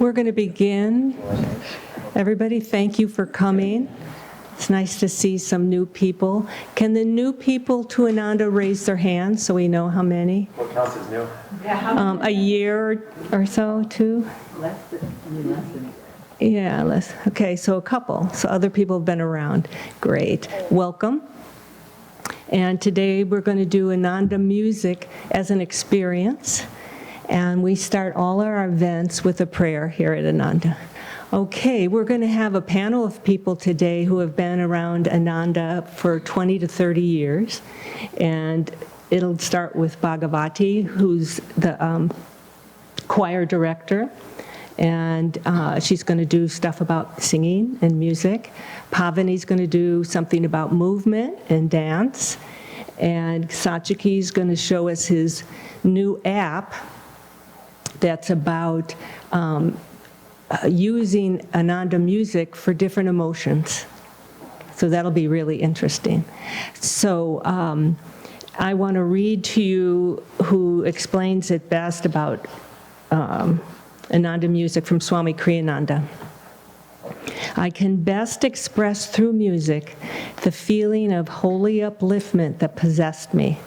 we're going to begin. Everybody, thank you for coming. It's nice to see some new people. Can the new people to Ananda raise their hands so we know how many? What counts as new? A year or so, two? Less than. Yeah, less. Okay, so a couple. So other people have been around. Great. Welcome. And today we're going to do Ananda music as an experience. And we start all our events with a prayer here at Ananda. Okay, we're going to have a panel of people today who have been around Ananda for 20 to 30 years. And it'll start with Bhagavati, who's the choir director. And she's going to do stuff about singing and music. Pavani's going to do something about movement and dance. And Satchiki's going to show us his new app that's about using Ananda music for different emotions. So that'll be really interesting. So I want to read to you who explains it best about Ananda music from Swami Kriyananda. I can best express through music the feeling of holy upliftment that possessed me.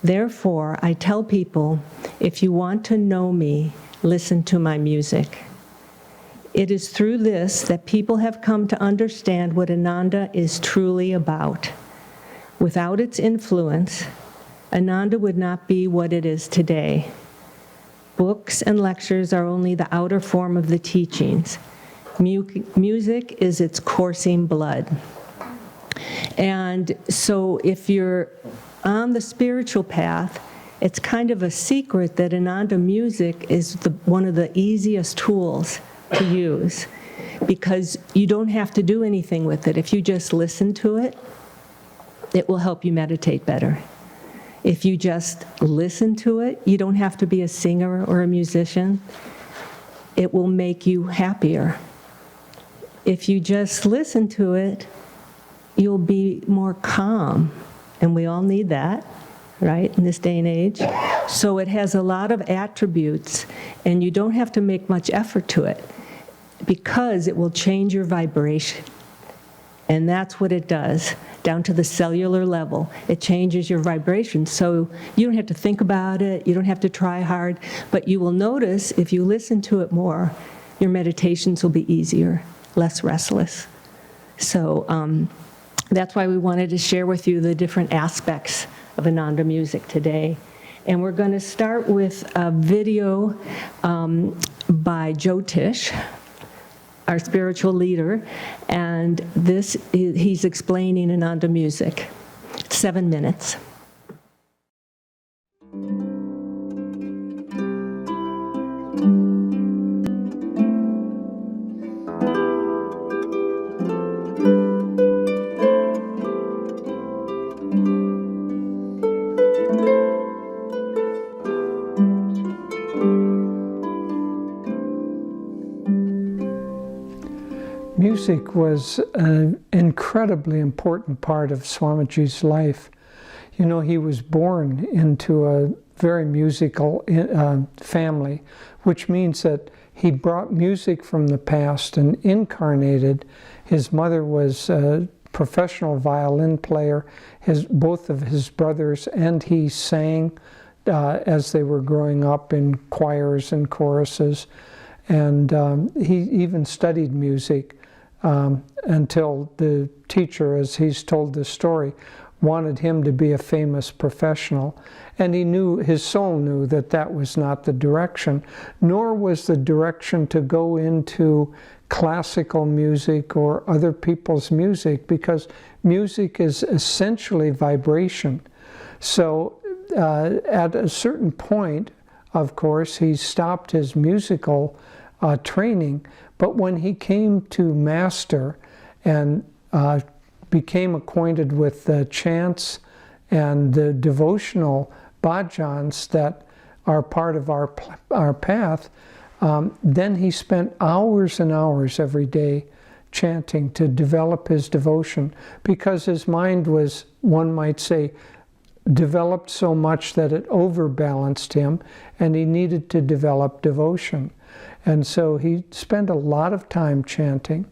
Therefore, I tell people, if you want to know me, listen to my music. It is through this that people have come to understand what Ananda is truly about. Without its influence, Ananda would not be what it is today. Books and lectures are only the outer form of the teachings. Music is its coursing blood. And so if you're on the spiritual path, it's kind of a secret that Ananda music is one of the easiest tools to use, because you don't have to do anything with it. If you just listen to it, it will help you meditate better. If you just listen to it, you don't have to be a singer or a musician. It will make you happier. If you just listen to it, you'll be more calm. And we all need that, right, in this day and age. So it has a lot of attributes, and you don't have to make much effort to it, because it will change your vibration. And that's what it does, down to the cellular level. It changes your vibration. So you don't have to think about it, you don't have to try hard, but you will notice if you listen to it more, your meditations will be easier, less restless. So that's why we wanted to share with you the different aspects of Ananda music today. And we're going to start with a video by Jyotish, our spiritual leader, and he's explaining Ananda music. It's 7 minutes. Music was an incredibly important part of Swamiji's life. You know, he was born into a very musical family, which means that he brought music from the past and incarnated. His mother was a professional violin player. Both of his brothers and he sang as they were growing up in choirs and choruses. And he even studied music until the teacher, as he's told the story, wanted him to be a famous professional. And he knew, his soul knew, that that was not the direction, nor was the direction to go into classical music or other people's music, because music is essentially vibration. So at a certain point, of course, he stopped his musical training, but when he came to master and became acquainted with the chants and the devotional bhajans that are part of our path, then he spent hours and hours every day chanting to develop his devotion, because his mind was, one might say, developed so much that it overbalanced him, and he needed to develop devotion. And so he spent a lot of time chanting.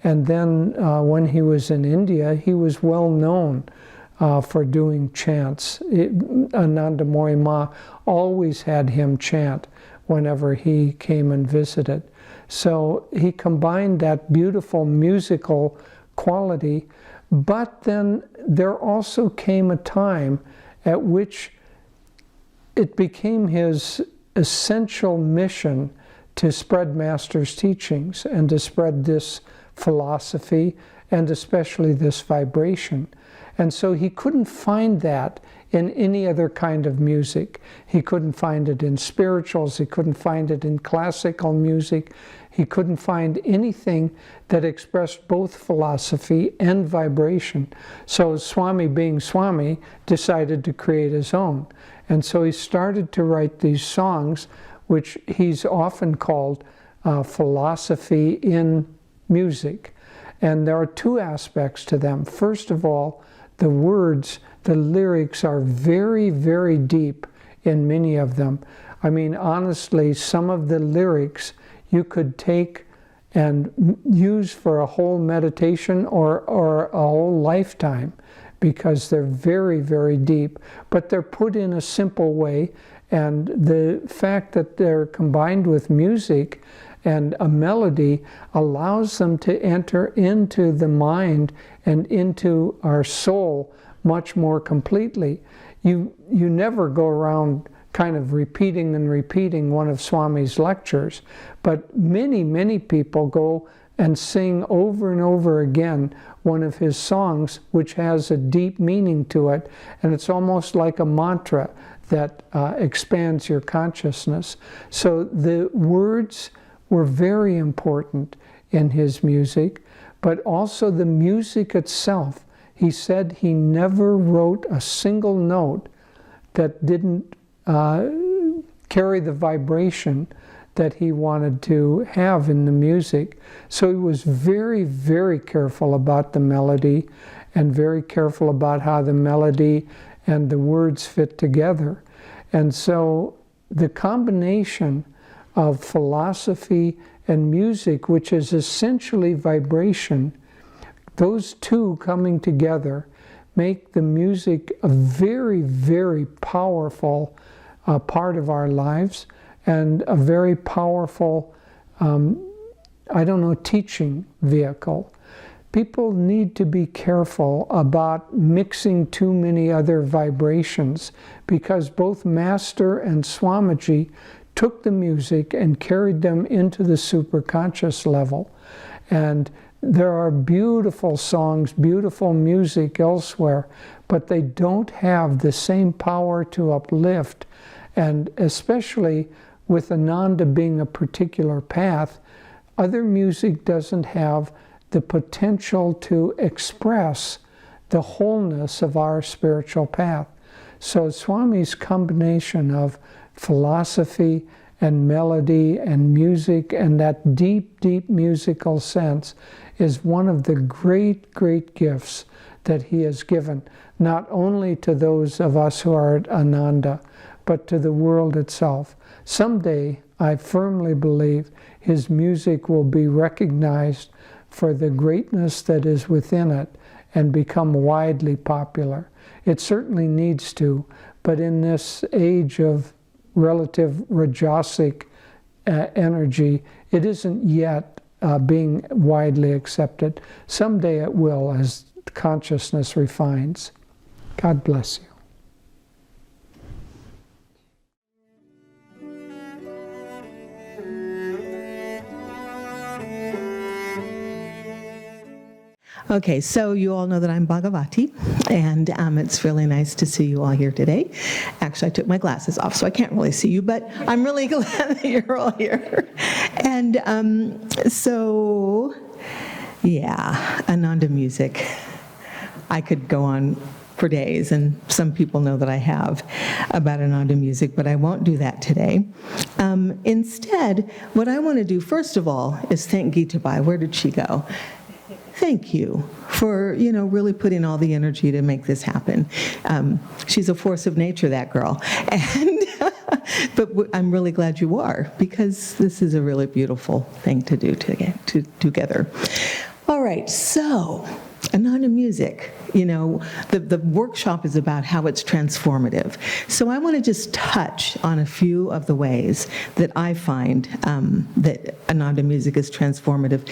And then when he was in India, he was well known for doing chants. Ananda Ma always had him chant whenever he came and visited. So he combined that beautiful musical quality, but then there also came a time at which it became his essential mission to spread Master's teachings and to spread this philosophy and especially this vibration. And so he couldn't find that in any other kind of music. He couldn't find it in spirituals. He couldn't find it in classical music. He couldn't find anything that expressed both philosophy and vibration. So Swami, being Swami, decided to create his own. And so he started to write these songs, which he's often called philosophy in music. And there are two aspects to them. First of all, the words, the lyrics are very, very deep in many of them. I mean, honestly, some of the lyrics you could take and use for a whole meditation or a whole lifetime, because they're very, very deep. But they're put in a simple way, and the fact that they're combined with music and a melody allows them to enter into the mind and into our soul much more completely. You never go around kind of repeating and repeating one of Swami's lectures, but many, many people go and sing over and over again one of his songs, which has a deep meaning to it, and it's almost like a mantra that expands your consciousness. So the words were very important in his music, but also the music itself. He said he never wrote a single note that didn't carry the vibration that he wanted to have in the music. So he was very, very careful about the melody and very careful about how the melody and the words fit together. And so the combination of philosophy and music, which is essentially vibration, those two coming together make the music a very, very powerful part of our lives, and a very powerful, teaching vehicle. People need to be careful about mixing too many other vibrations, because both Master and Swamiji took the music and carried them into the superconscious level. And there are beautiful songs, beautiful music elsewhere, but they don't have the same power to uplift. And especially with Ananda being a particular path, other music doesn't have the potential to express the wholeness of our spiritual path. So Swami's combination of philosophy and melody and music and that deep, deep musical sense is one of the great, great gifts that he has given, not only to those of us who are at Ananda, but to the world itself. Someday, I firmly believe, his music will be recognized for the greatness that is within it and become widely popular. It certainly needs to, but in this age of relative rajasic energy, it isn't yet being widely accepted. Someday it will, as consciousness refines. God bless you. Okay, so you all know that I'm Bhagavati, and it's really nice to see you all here today. Actually, I took my glasses off, so I can't really see you, but I'm really glad that you're all here. And Ananda music. I could go on for days, and some people know that I have about Ananda music, but I won't do that today. Instead, what I want to do, first of all, is thank Gitabai. Where did she go? Thank you for, really putting all the energy to make this happen. She's a force of nature, that girl. And But I'm really glad you are, because this is a really beautiful thing to do together. All right, so Ananda Music, the workshop is about how it's transformative. So I want to just touch on a few of the ways that I find that Ananda Music is transformative.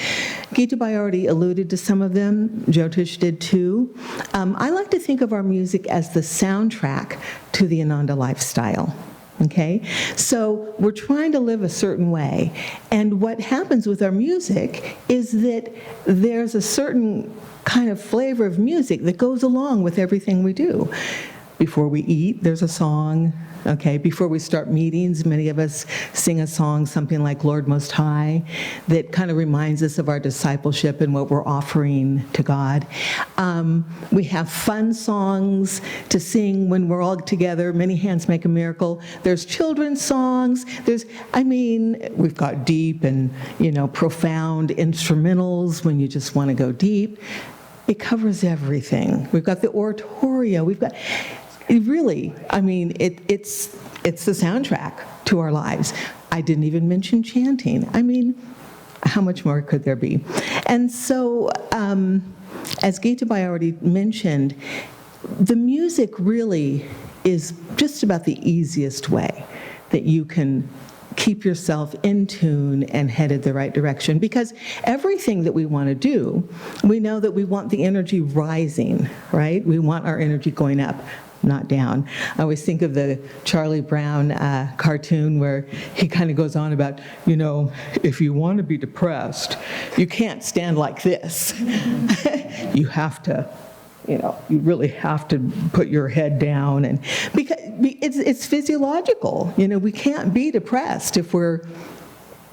Geetabai already alluded to some of them. Jyotish did too. I like to think of our music as the soundtrack to the Ananda lifestyle. Okay, so we're trying to live a certain way, and what happens with our music is that there's a certain kind of flavor of music that goes along with everything we do. Before we eat, there's a song. Okay, before we start meetings, many of us sing a song, something like Lord Most High, that kind of reminds us of our discipleship and what we're offering to God. We have fun songs to sing when we're all together. Many hands make a miracle. There's children's songs. We've got deep and, profound instrumentals when you just want to go deep. It covers everything. We've got the oratorio. We've got... it's the soundtrack to our lives. I didn't even mention chanting. How much more could there be? And so, as Geetabai already mentioned, the music really is just about the easiest way that you can keep yourself in tune and headed the right direction. Because everything that we want to do, we know that we want the energy rising, right? We want our energy going up, not down. I always think of the Charlie Brown cartoon where he kind of goes on about, if you want to be depressed, you can't stand like this. You have to, you really have to put your head down, and because it's physiological. We can't be depressed if we're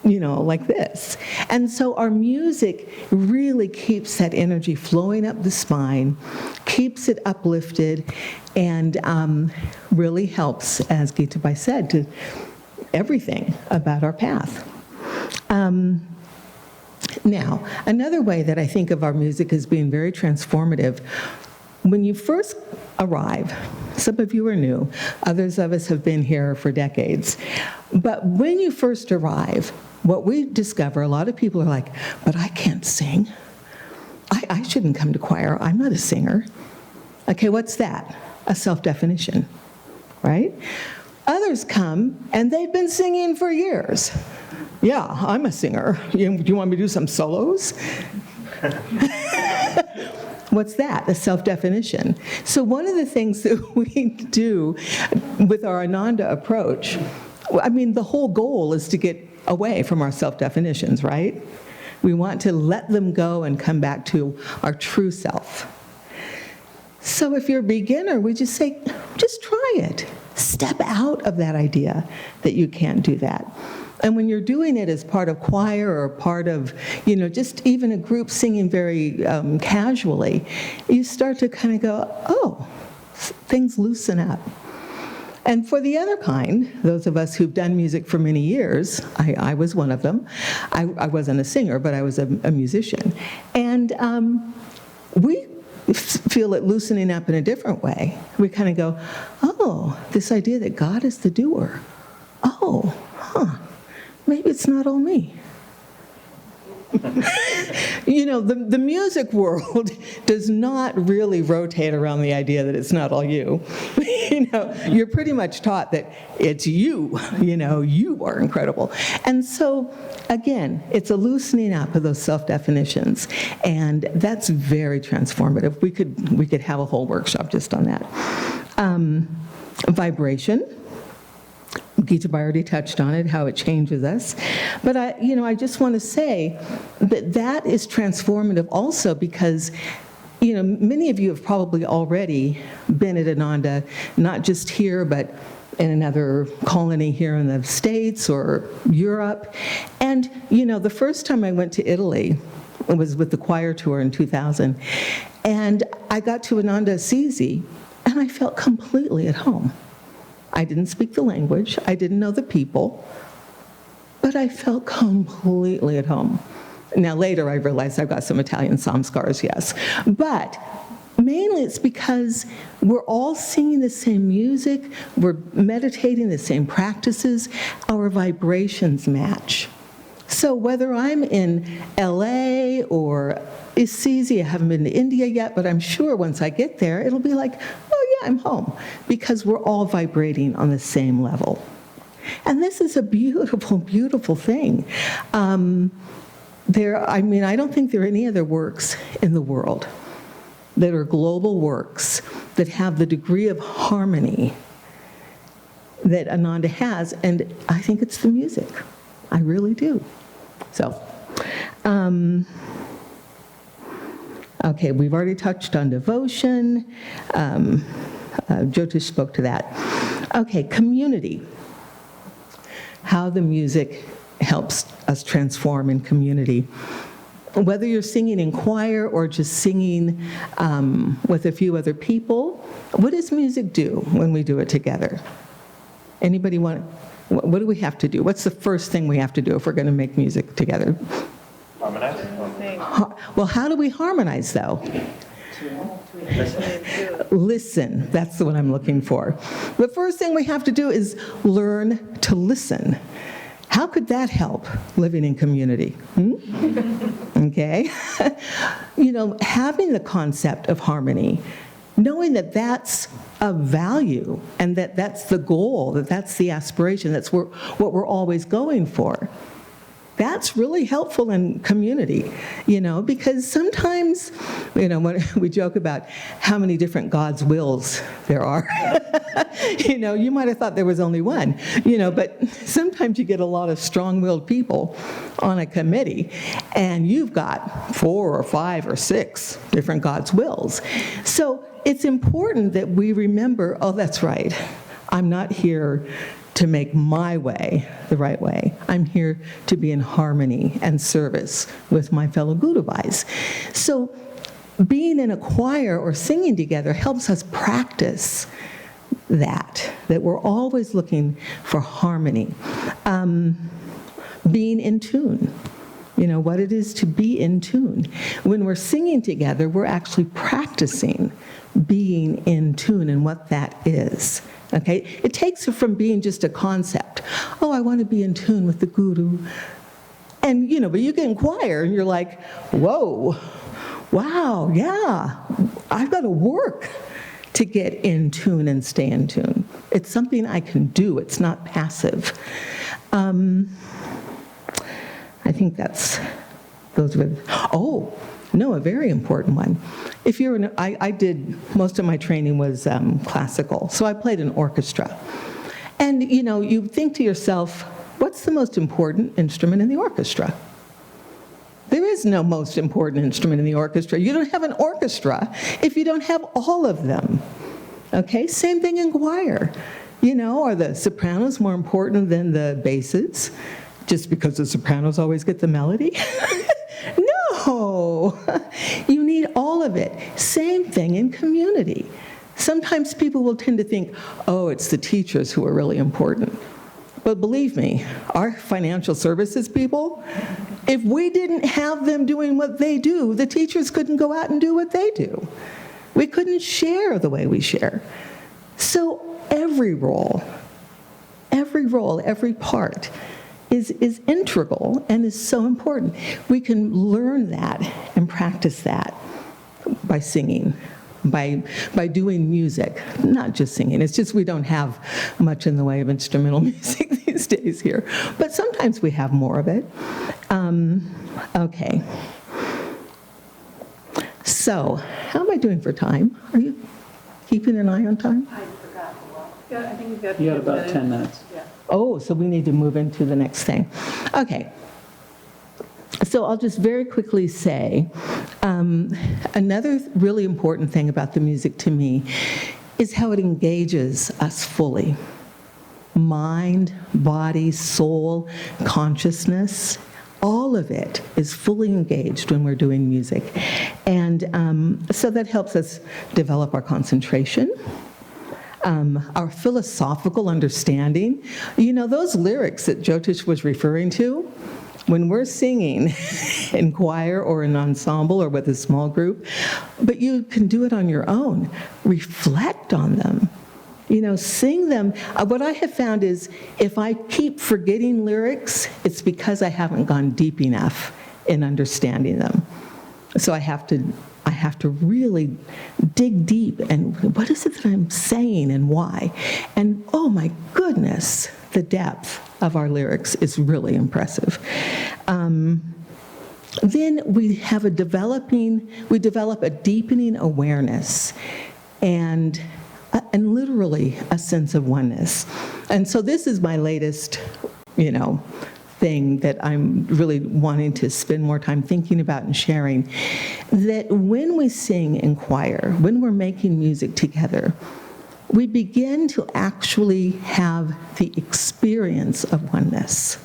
like this. And so our music really keeps that energy flowing up the spine, keeps it uplifted, and really helps, as Geetabai said, to everything about our path. Now, another way that I think of our music as being very transformative, when you first arrive, some of you are new, others of us have been here for decades, but when you first arrive, what we discover, a lot of people are like, but I can't sing. I shouldn't come to choir. I'm not a singer. Okay, what's that? A self-definition, right? Others come, and they've been singing for years. Yeah, I'm a singer. Do you want me to do some solos? What's that? A self-definition. So one of the things that we do with our Ananda approach, the whole goal is to get away from our self-definitions, right? We want to let them go and come back to our true self. So if you're a beginner, we just say, just try it. Step out of that idea that you can't do that. And when you're doing it as part of choir or part of, just even a group singing very casually, you start to kind of go, oh, things loosen up. And for the other kind, those of us who've done music for many years, I was one of them. I wasn't a singer, but I was a musician. And we feel it loosening up in a different way. We kind of go, oh, this idea that God is the doer. Oh, maybe it's not all me. The music world does not really rotate around the idea that it's not all you. You're pretty much taught that it's you. You are incredible. And so, again, it's a loosening up of those self-definitions, and that's very transformative. We could have a whole workshop just on that. Vibration. Geetabai already touched on it, how it changes us. But I just want to say that is transformative also because, many of you have probably already been at Ananda, not just here, but in another colony here in the States or Europe. And, the first time I went to Italy, it was with the choir tour in 2000, and I got to Ananda Assisi, and I felt completely at home. I didn't speak the language, I didn't know the people, but I felt completely at home. Now later I realized I've got some Italian samskars, yes. But Mainly it's because we're all singing the same music, we're meditating the same practices, our vibrations match. So whether I'm in LA or Assisi, I haven't been to India yet, but I'm sure once I get there, it'll be like, oh yeah, I'm home, because we're all vibrating on the same level. And this is a beautiful, beautiful thing. I don't think there are any other works in the world that are global works that have the degree of harmony that Ananda has, and I think it's the music. I really do. So, okay, we've already touched on devotion. Jyotish spoke to that. Okay, community. How the music helps us transform in community. Whether you're singing in choir or just singing with a few other people, what does music do when we do it together? Anybody want, what do we have to do? What's the first thing we have to do if we're going to make music together? Harmonize. Well, how do we harmonize, though? Listen, that's the one I'm looking for. The first thing we have to do is learn to listen. How could that help living in community? Okay? Having the concept of harmony, knowing that that's a value and that that's the goal, that that's the aspiration, that's what we're always going for. That's really helpful in community, because sometimes, when we joke about how many different God's wills there are, you might have thought there was only one, but sometimes you get a lot of strong-willed people on a committee, and you've got 4 or 5 or 6 different God's wills. So it's important that we remember, oh, that's right, I'm not here to make my way the right way. I'm here to be in harmony and service with my fellow Gurubhais. So being in a choir or singing together helps us practice that we're always looking for harmony. Being in tune, what it is to be in tune. When we're singing together, we're actually practicing being in tune and what that is. Okay, it takes it from being just a concept. Oh, I want to be in tune with the Guru. And, but you get in choir and you're like, whoa, wow, yeah, I've got to work to get in tune and stay in tune. It's something I can do. It's not passive. I think those were, a very important one. If you're I did, most of my training was classical, so I played an orchestra. And, you think to yourself, what's the most important instrument in the orchestra? There is no most important instrument in the orchestra. You don't have an orchestra if you don't have all of them. Okay, same thing in choir. Are the sopranos more important than the basses? Just because the sopranos always get the melody? No, you need all of it. Same thing in community. Sometimes people will tend to think, oh, it's the teachers who are really important. But believe me, our financial services people, if we didn't have them doing what they do, the teachers couldn't go out and do what they do. We couldn't share the way we share. So every role, every part is integral and is so important. We can learn that and practice that by singing, by doing music, not just singing. It's just we don't have much in the way of instrumental music these days here, but sometimes we have more of it. Okay. So, how am I doing for time? Are you keeping an eye on time? I forgot. Yeah, I think we've got. You had about 10 minutes. Yeah. Oh, so we need to move into the next thing. Okay. So I'll just very quickly say, another really important thing about the music to me is how it engages us fully. Mind, body, soul, consciousness, all of it is fully engaged when we're doing music. And so that helps us develop our concentration, our philosophical understanding. Those lyrics that Jyotish was referring to, when we're singing in choir or an ensemble or with a small group, but you can do it on your own. Reflect on them. Sing them. What I have found is if I keep forgetting lyrics, it's because I haven't gone deep enough in understanding them. So I have to really dig deep and what is it that I'm saying and why? And oh my goodness, the depth of our lyrics is really impressive. Then we develop a deepening awareness and literally a sense of oneness. And so this is my latest, thing that I'm really wanting to spend more time thinking about and sharing, that when we sing in choir, when we're making music together, we begin to actually have the experience of oneness.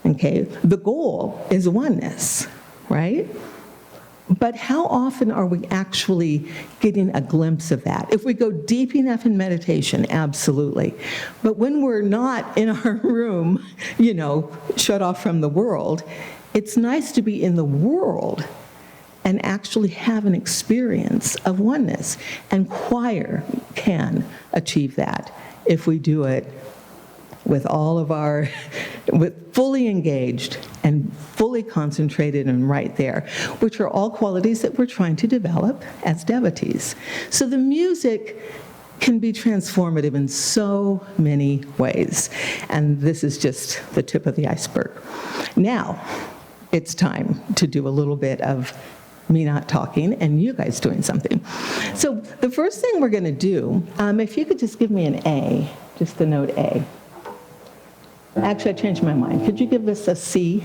Okay? The goal is oneness, right? But how often are we actually getting a glimpse of that? If we go deep enough in meditation, absolutely. But when we're not in our room, shut off from the world, it's nice to be in the world and actually have an experience of oneness. And choir can achieve that if we do it with with fully engaged and fully concentrated and right there, which are all qualities that we're trying to develop as devotees. So the music can be transformative in so many ways, and this is just the tip of the iceberg. Now, it's time to do a little bit of me not talking and you guys doing something. So the first thing we're going to do, if you could just give me an A, just the note A. Actually, I changed my mind. Could you give us a C?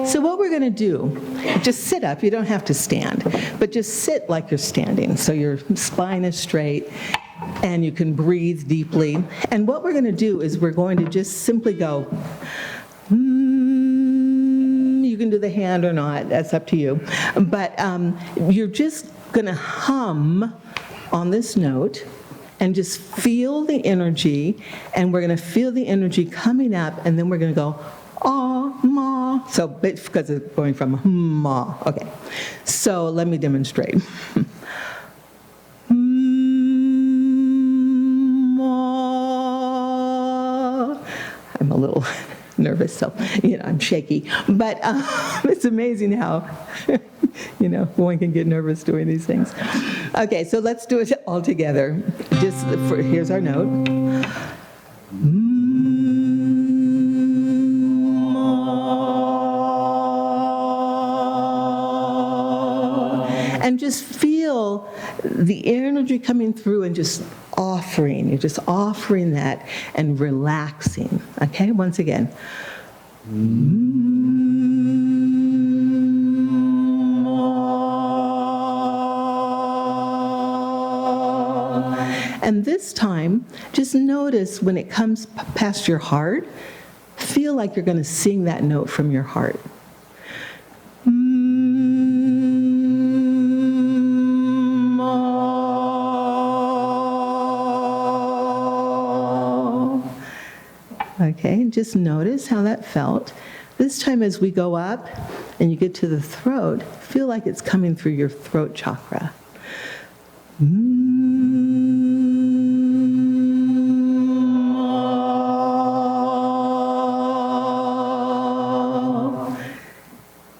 So what we're going to do, just sit up. You don't have to stand, but just sit like you're standing. So your spine is straight and you can breathe deeply. And what we're going to do is we're going to just simply go, you can do the hand or not. That's up to you. But you're just going to hum on this note and just feel the energy, and we're going to feel the energy coming up, and then we're going to go, ah, ma. So, because it's going from ma. Okay. So let me demonstrate. Ma. I'm a little nervous, so, I'm shaky. But it's amazing how, one can get nervous doing these things. Okay, so let's do it all together. Here's our note. And just feel the energy coming through and just offering. You're just offering that and relaxing. Okay, once again. And this time, just notice when it comes past your heart, feel like you're going to sing that note from your heart. Okay, just notice how that felt. This time as we go up and you get to the throat, feel like it's coming through your throat chakra.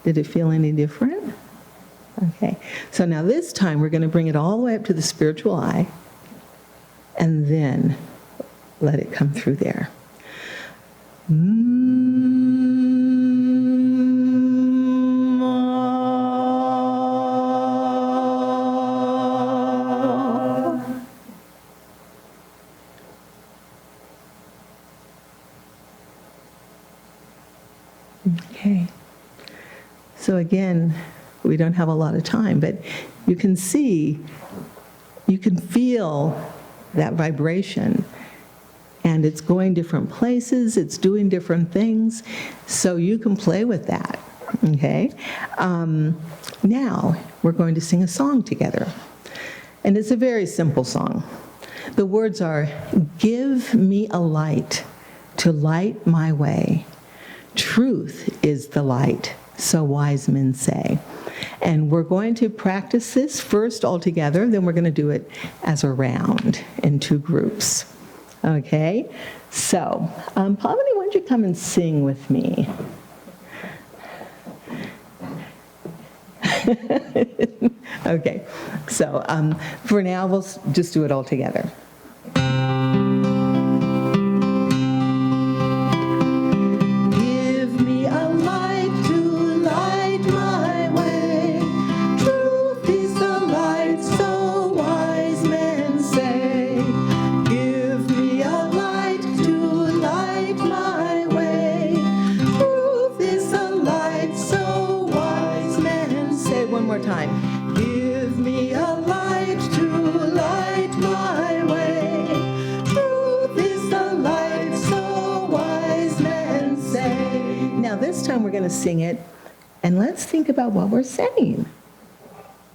Did it feel any different? Okay, so now this time we're going to bring it all the way up to the spiritual eye and then let it come through there. Okay. So again, we don't have a lot of time, but you can see, you can feel that vibration. And it's going different places, it's doing different things, so you can play with that, okay? Now, we're going to sing a song together. And it's a very simple song. The words are, "Give me a light to light my way. Truth is the light, so wise men say. And we're going to practice this first all together, then we're going to do it as a round in 2 groups. Okay? So, Pavani, why don't you come and sing with me? Okay, so for now, we'll just do it all together. Give me a light to light my way. Truth is the light, so wise men say. Give me a light to light my way. Truth is the light, so wise men say. One more time. Give me a light to light my way. Truth is the light, so wise men say. Now this time we're going to sing it, and let's think about what we're saying.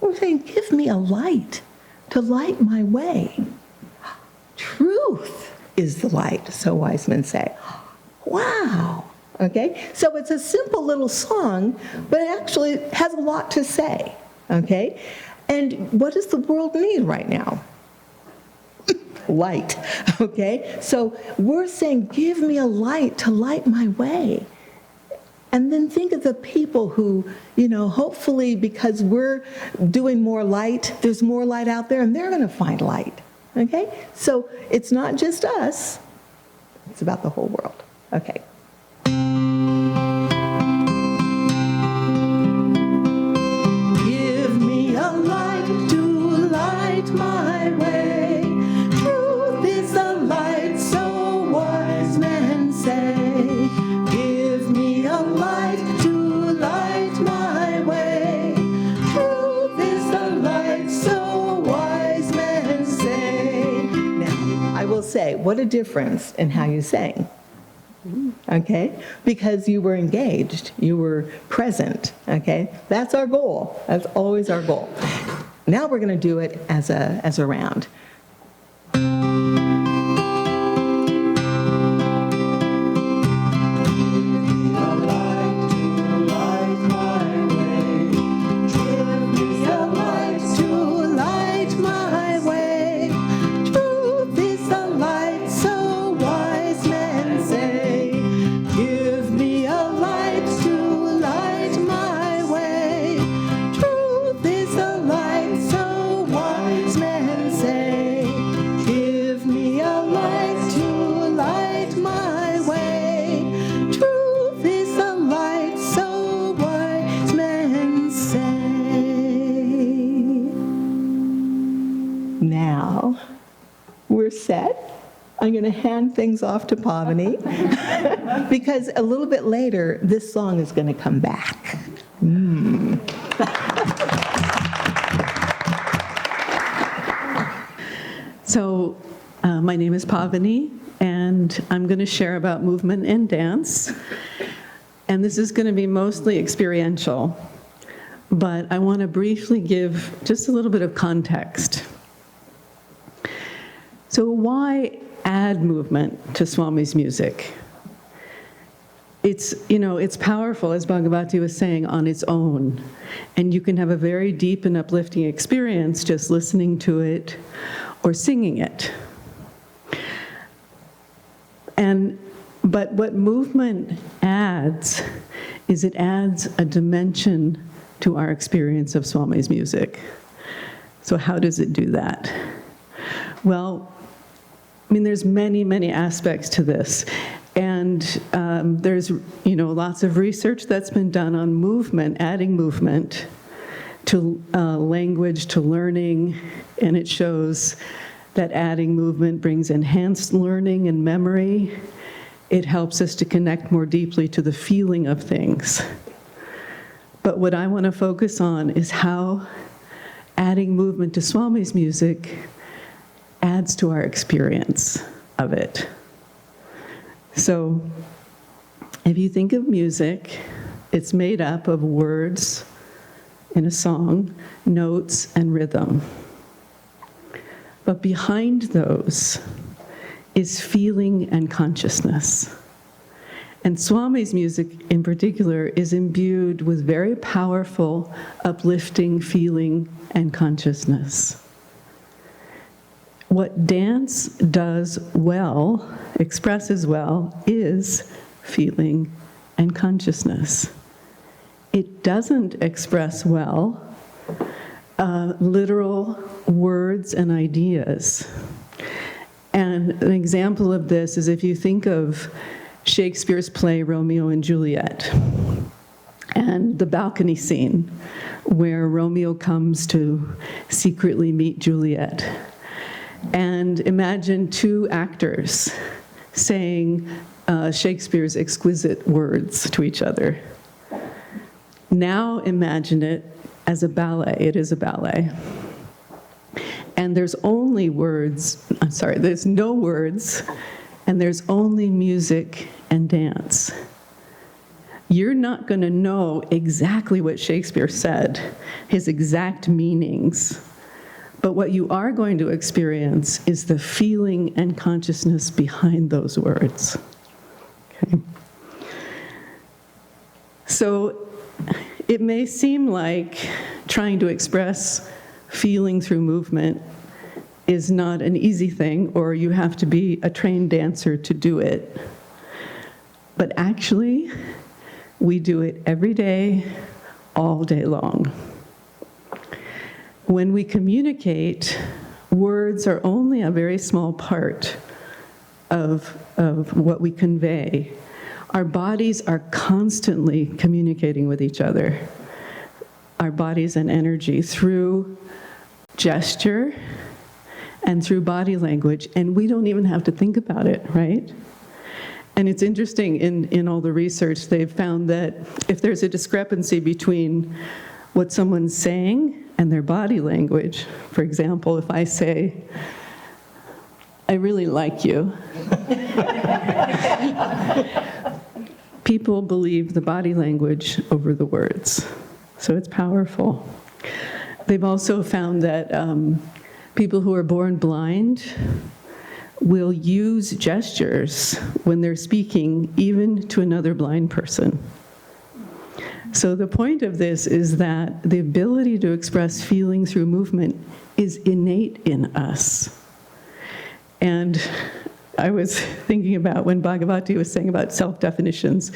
We're saying, give me a light to light my way. Truth is the light, so wise men say. Wow. Okay? So it's a simple little song, but it actually has a lot to say. Okay? And what does the world need right now? Light. Okay? So we're saying, give me a light to light my way. And then think of the people who, hopefully because we're doing more light, there's more light out there, and they're going to find light. Okay? So it's not just us, it's about the whole world. Okay. Give me a light to light my way. Truth is the light, so wise men say. Give me a light to light my way. Truth is the light, so wise men say. Now, I will say, what a difference in how you sang. Okay? Because you were engaged, you were present, okay? That's our goal. That's always our goal. Now we're going to do it as a round. Now, we're set. I'm going to hand things off to Pavani because a little bit later, this song is going to come back. So, my name is Pavani, and I'm going to share about movement and dance. And this is going to be mostly experiential, but I want to briefly give just a little bit of context. So why add movement to Swami's music? It's powerful, as Bhagavati was saying, on its own. And you can have a very deep and uplifting experience just listening to it or singing it. But what movement adds is it adds a dimension to our experience of Swami's music. So how does it do that? Well, there's many, many aspects to this. And there's, lots of research that's been done on movement, adding movement to language, to learning, and it shows that adding movement brings enhanced learning and memory. It helps us to connect more deeply to the feeling of things. But what I want to focus on is how adding movement to Swami's music adds to our experience of it. So, if you think of music, it's made up of words in a song, notes, and rhythm. But behind those is feeling and consciousness. And Swami's music in particular is imbued with very powerful, uplifting feeling and consciousness. What dance does well, expresses well, is feeling and consciousness. It doesn't express well literal words and ideas. And an example of this is if you think of Shakespeare's play Romeo and Juliet and the balcony scene where Romeo comes to secretly meet Juliet. And imagine two actors saying Shakespeare's exquisite words to each other. Now imagine it as a ballet. It is a ballet. And there's only words, there's no words, and there's only music and dance. You're not going to know exactly what Shakespeare said, his exact meanings. But what you are going to experience is the feeling and consciousness behind those words. Okay. So it may seem like trying to express feeling through movement is not an easy thing, or you have to be a trained dancer to do it. But actually, we do it every day, all day long. When we communicate, words are only a very small part of what we convey. Our bodies are constantly communicating with each other, our bodies and energy, through gesture and through body language, and we don't even have to think about it, right? And it's interesting, in all the research, they've found that if there's a discrepancy between what someone's saying and their body language, for example, if I say, I really like you, people believe the body language over the words. So it's powerful. They've also found that people who are born blind will use gestures when they're speaking, even to another blind person. So the point of this is that the ability to express feeling through movement is innate in us. And I was thinking about when Bhagavati was saying about self-definitions,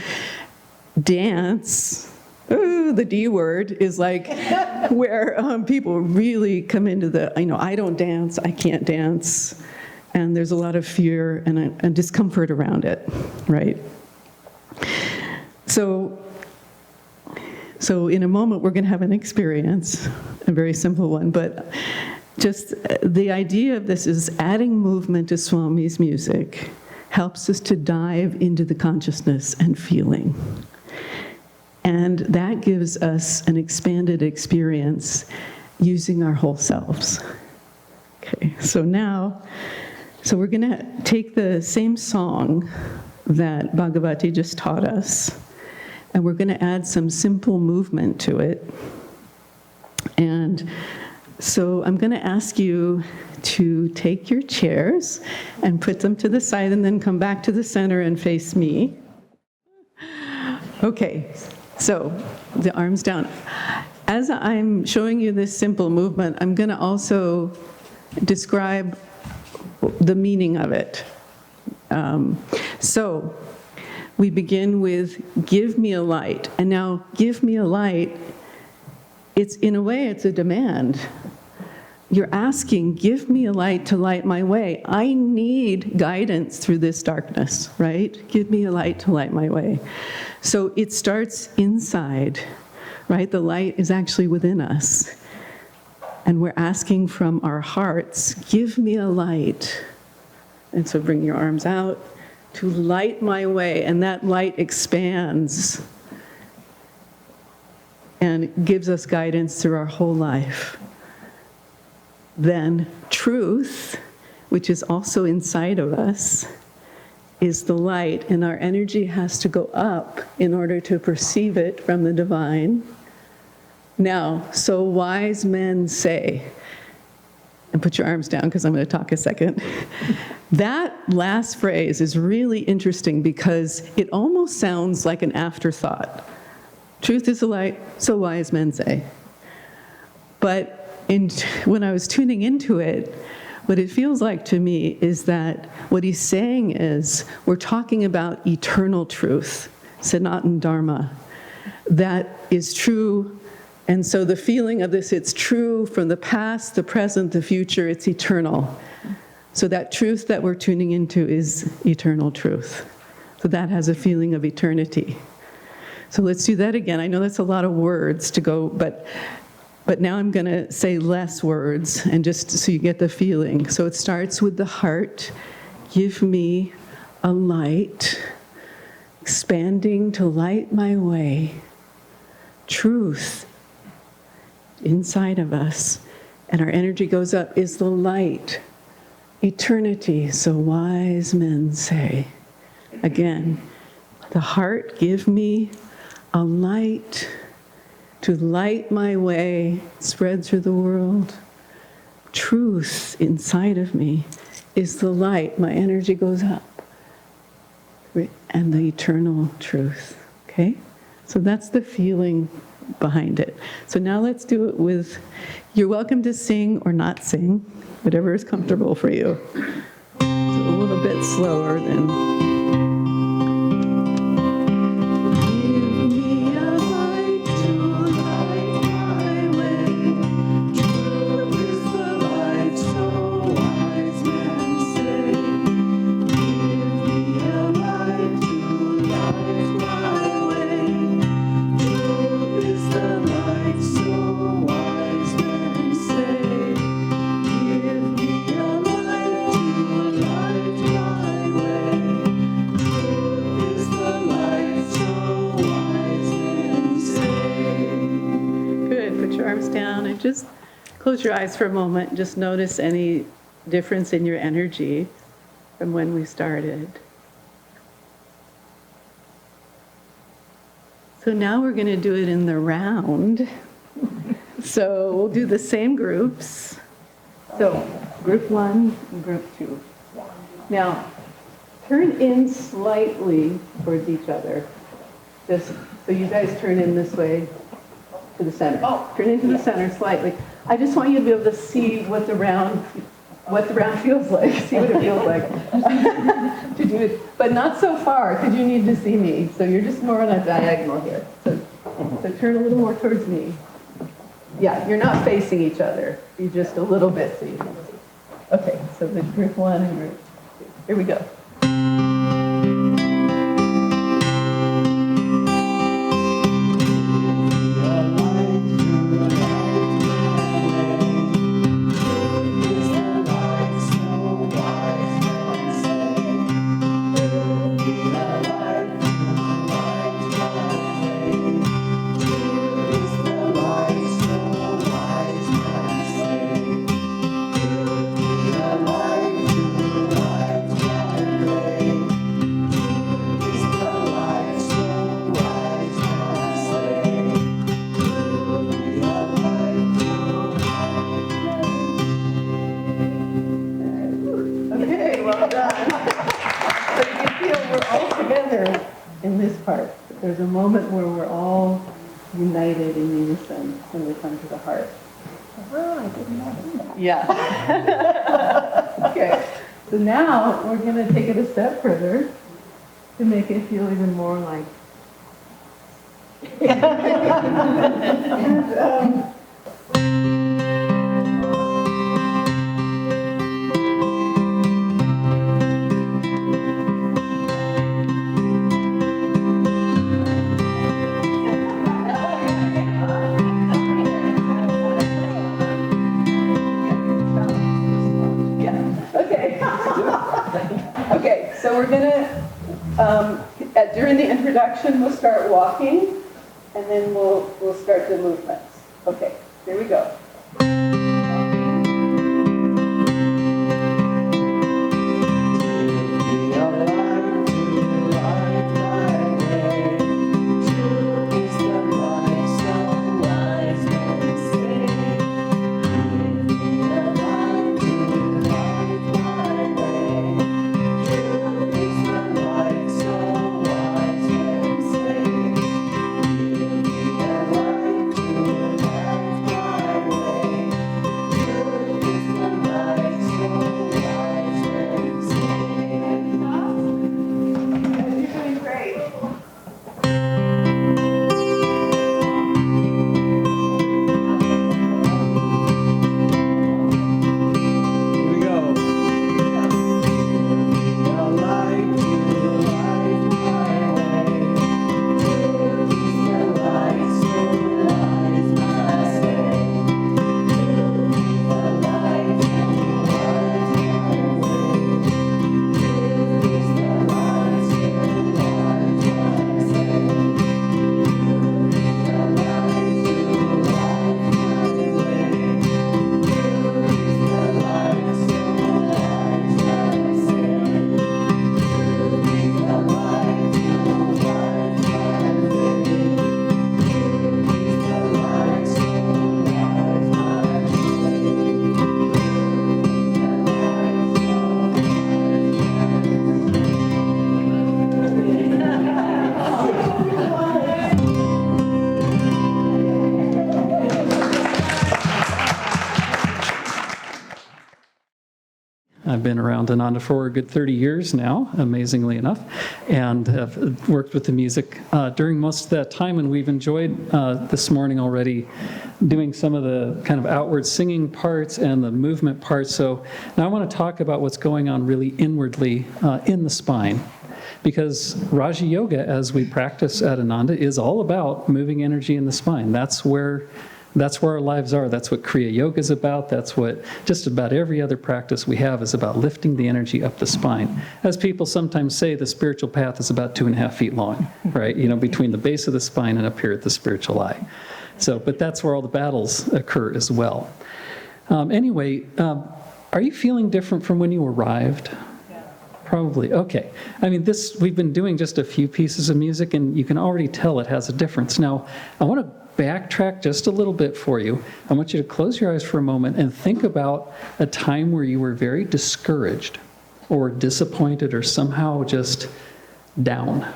dance, the D word, is like where people really come into the, I don't dance, I can't dance, and there's a lot of fear and discomfort around it, right? So in a moment we're going to have an experience, a very simple one, but just the idea of this is adding movement to Swami's music helps us to dive into the consciousness and feeling. And that gives us an expanded experience using our whole selves. Okay, so we're going to take the same song that Bhagavati just taught us, and we're going to add some simple movement to it. And so I'm going to ask you to take your chairs and put them to the side and then come back to the center and face me. Okay, so the arms down. As I'm showing you this simple movement, I'm going to also describe the meaning of it. So we begin with give me a light. And now give me a light, it's in a way, it's a demand. You're asking, give me a light to light my way. I need guidance through this darkness, right? Give me a light to light my way. So it starts inside, right? The light is actually within us. And we're asking from our hearts, give me a light. And so bring your arms out to light my way. And that light expands and gives us guidance through our whole life. Then truth, which is also inside of us, is the light, and our energy has to go up in order to perceive it from the divine. Now, so wise men say, and put your arms down because I'm going to talk a second. That last phrase is really interesting because it almost sounds like an afterthought. Truth is a light, so wise men say. But when I was tuning into it, what it feels like to me is that what he's saying is we're talking about eternal truth, Sanatana Dharma, that is true. And so the feeling of this, it's true from the past, the present, the future, it's eternal. So that truth that we're tuning into is eternal truth. So that has a feeling of eternity. So let's do that again. I know that's a lot of words to go, but now I'm going to say less words, and just so you get the feeling. So it starts with the heart. Give me a light, expanding to light my way. Truth inside of us, and our energy goes up, is the light. Eternity, so wise men say. Again, the heart, give me a light to light my way, spread through the world. Truth inside of me is the light. My energy goes up. And the eternal truth, okay? So that's the feeling behind it. So now let's do it with, you're welcome to sing or not sing, whatever is comfortable for you. So a little bit slower than... Just close your eyes for a moment. Just notice any difference in your energy from when we started. So now we're going to do it in the round. So we'll do the same groups. So group 1 and group 2. Now, turn in slightly towards each other. Just so you guys turn in this way. To the center. Turn into the center slightly. I just want you to be able to see what the round feels like. See what it feels like. To do it, but not so far because you need to see me. So you're just more on a diagonal here. So turn a little more towards me. Yeah, you're not facing each other. You're just a little bit so you can see. Okay, so the group 1 and group 2. Here we go. There's a moment where we're all united in unison when we come to the heart. Oh, I didn't know that. Yeah. Okay. So now we're going to take it a step further to make it feel even more like. Okay, so we're going to, during the introduction, we'll start walking, and then we'll start the movements. Okay, here we go. I've been around Ananda for a good 30 years now, amazingly enough, and have worked with the music during most of that time, and we've enjoyed this morning already doing some of the kind of outward singing parts and the movement parts. So now I want to talk about what's going on really inwardly in the spine. Because Raja Yoga, as we practice at Ananda, is all about moving energy in the spine. That's where our lives are. That's what Kriya Yoga is about. That's what just about every other practice we have is about, lifting the energy up the spine. As people sometimes say, the spiritual path is about 2.5 feet long, right? Between the base of the spine and up here at the spiritual eye. But that's where all the battles occur as well. Anyway, are you feeling different from when you arrived? Probably, okay. I mean, we've been doing just a few pieces of music, and you can already tell it has a difference. Now, I want to backtrack just a little bit for you. I want you to close your eyes for a moment and think about a time where you were very discouraged or disappointed or somehow just down.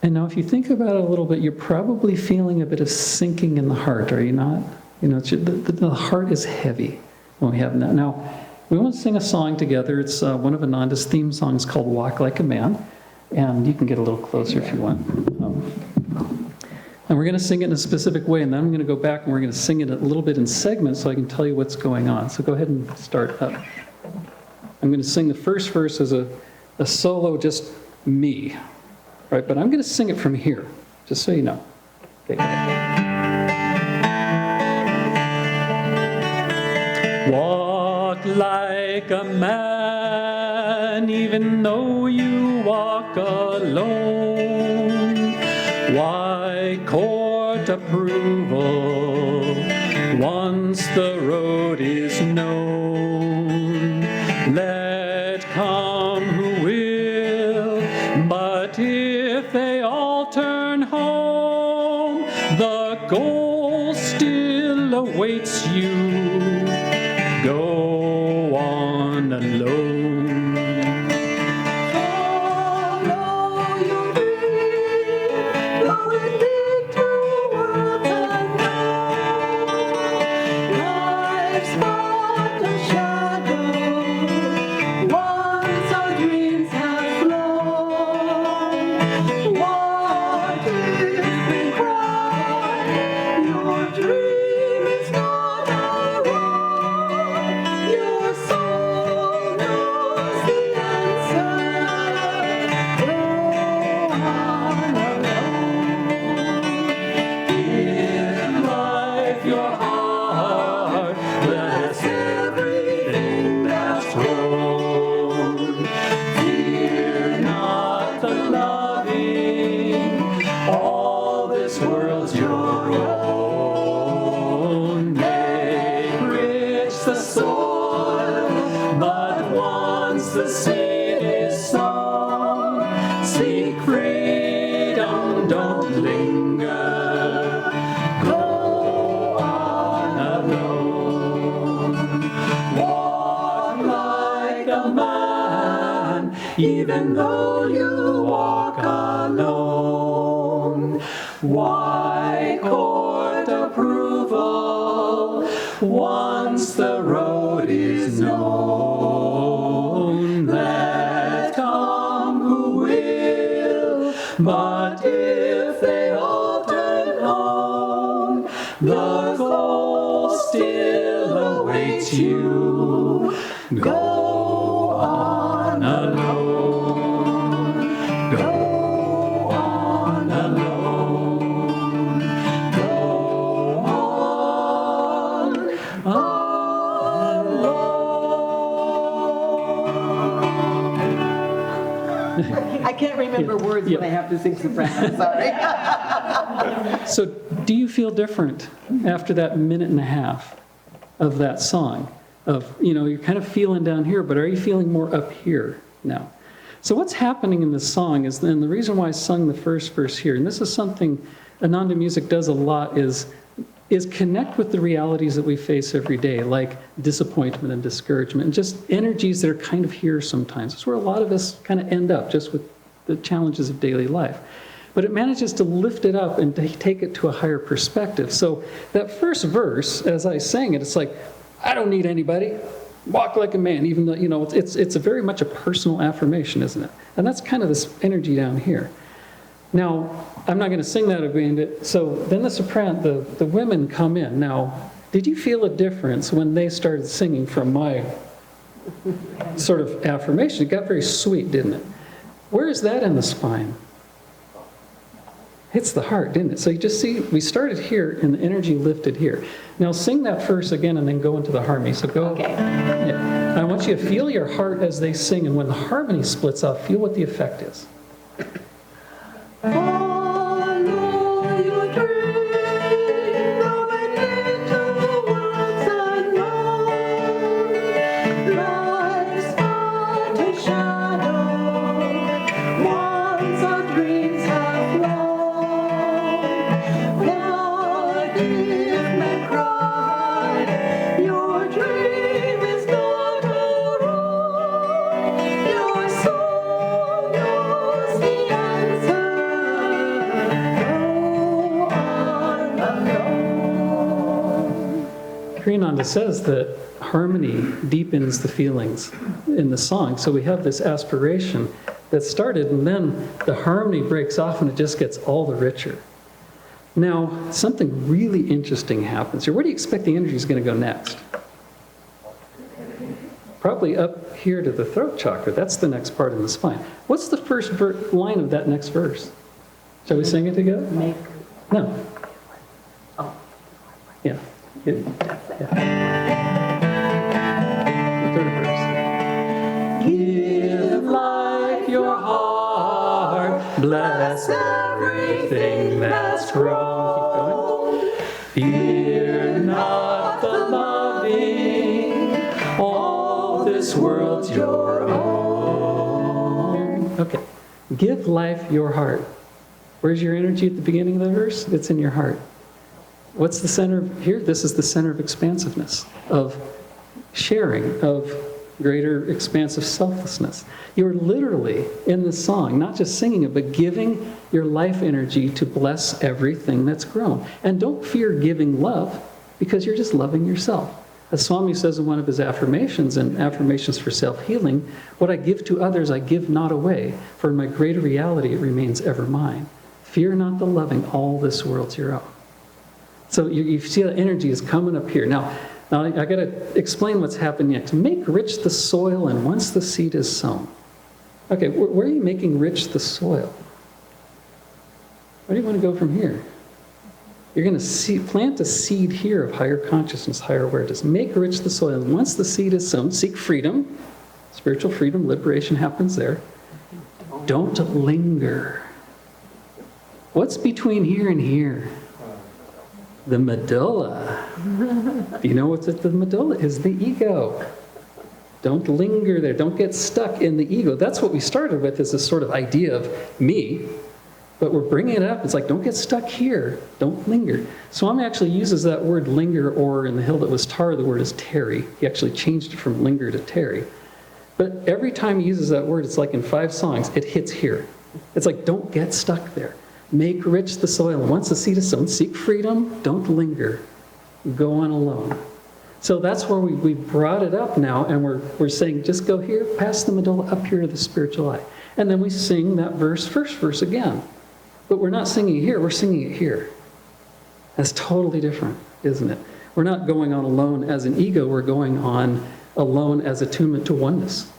And now if you think about it a little bit, you're probably feeling a bit of sinking in the heart, are you not? The heart is heavy when we have that. Now, we want to sing a song together. It's one of Ananda's theme songs called Walk Like a Man. And you can get a little closer if you want. And we're going to sing it in a specific way, and then I'm going to go back and we're going to sing it a little bit in segments so I can tell you what's going on. So go ahead and start up. I'm going to sing the first verse as a solo, just me. Right? But I'm going to sing it from here, just so you know. Okay, go ahead. Walk like a man, even though you walk alone. Why court approval once the road is known? Let come who will, but if they all turn home, the goal still awaits you. Go on alone. Follow your dream, going big towards unknown. Life's but a shadow, once our dreams have flown. What if we cry? Your dream is not our own. Your soul knows the answer. Go on alone. Give life your heart, bless everything that's wrong. Fear not the loving, all this world's your own. Make rich the soil, but once the seed is sown, seek freedom, don't linger. Go on alone. Walk like a man, even though you walk alone. Why court approval once the road is known? Let come who will, but if they all turn home, the goal still awaits you. Go on alone. Go on alone. Go on alone. I can't remember words when I have to sing soprano, sorry. So do you feel different after that minute and a half of that song? You're kind of feeling down here, but are you feeling more up here now? So what's happening in this song is, and the reason why I sung the first verse here, and this is something Ananda music does a lot, is connect with the realities that we face every day, like disappointment and discouragement, and just energies that are kind of here sometimes. It's where a lot of us kind of end up, just with the challenges of daily life. but it manages to lift it up and take it to a higher perspective. So that first verse, as I sang it, it's like, I don't need anybody. Walk like a man, even though, it's a very much a personal affirmation, isn't it? And that's kind of this energy down here. Now, I'm not going to sing that again, but so then the soprano, the women come in. Now, did you feel a difference when they started singing from my sort of affirmation? It got very sweet, didn't it? Where is that in the spine? Hits the heart, didn't it? So you just see, we started here and the energy lifted here. Now sing that first again and then go into the harmony. So go. Okay. Yeah. I want you to feel your heart as they sing, and when the harmony splits off, feel what the effect is. Follow your dream of an into worlds unknown. Life's but a shadow. Once our dreams have flown. Now give me cry. Your dream is not alone. Your soul knows the answer. Ananda says that harmony deepens the feelings in the song. So we have this aspiration that started, and then the harmony breaks off and it just gets all the richer. Now, something really interesting happens here. Where do you expect the energy is going to go next? Probably up here to the throat chakra. That's the next part in the spine. What's the first line of that next verse? Shall we sing it together? Make. No. Oh. Yeah. The third verse. Give life your heart, bless everything that's grown. Keep going. Fear not the loving, all this world's your own. Okay. Give life your heart. Where's your energy at the beginning of the verse? It's in your heart. What's the center of here? This is the center of expansiveness, of sharing, of greater expansive selflessness. You're literally, in the song, not just singing it, but giving your life energy to bless everything that's grown. And don't fear giving love, because you're just loving yourself. As Swami says in one of his affirmations, and affirmations for self-healing, what I give to others, I give not away, for in my greater reality it remains ever mine. Fear not the loving, all this world's your own. So you see that energy is coming up here. Now I got to explain what's happening next. Make rich the soil, and once the seed is sown. Okay, where are you making rich the soil? Where do you want to go from here? You're going to plant a seed here of higher consciousness, higher awareness. Make rich the soil, and once the seed is sown, seek freedom. Spiritual freedom, liberation happens there. Don't linger. What's between here and here? The medulla. You know what's at the medulla? Is the ego. Don't linger there. Don't get stuck in the ego. That's what we started with, is this sort of idea of me, but we're bringing it up. It's like, don't get stuck here. Don't linger. Swami actually uses that word linger, or in the hill that was tar, the word is tarry. He actually changed it from linger to tarry. But every time he uses that word, it's like in 5 songs, it hits here. It's like, don't get stuck there. Make rich the soil. Once the seed is sown, seek freedom. Don't linger. Go on alone. So that's where we brought it up now, and we're saying, just go here, past the medulla, up here to the spiritual eye. And then we sing that first verse again. But we're not singing it here, we're singing it here. That's totally different, isn't it? We're not going on alone as an ego, we're going on alone as attunement to oneness.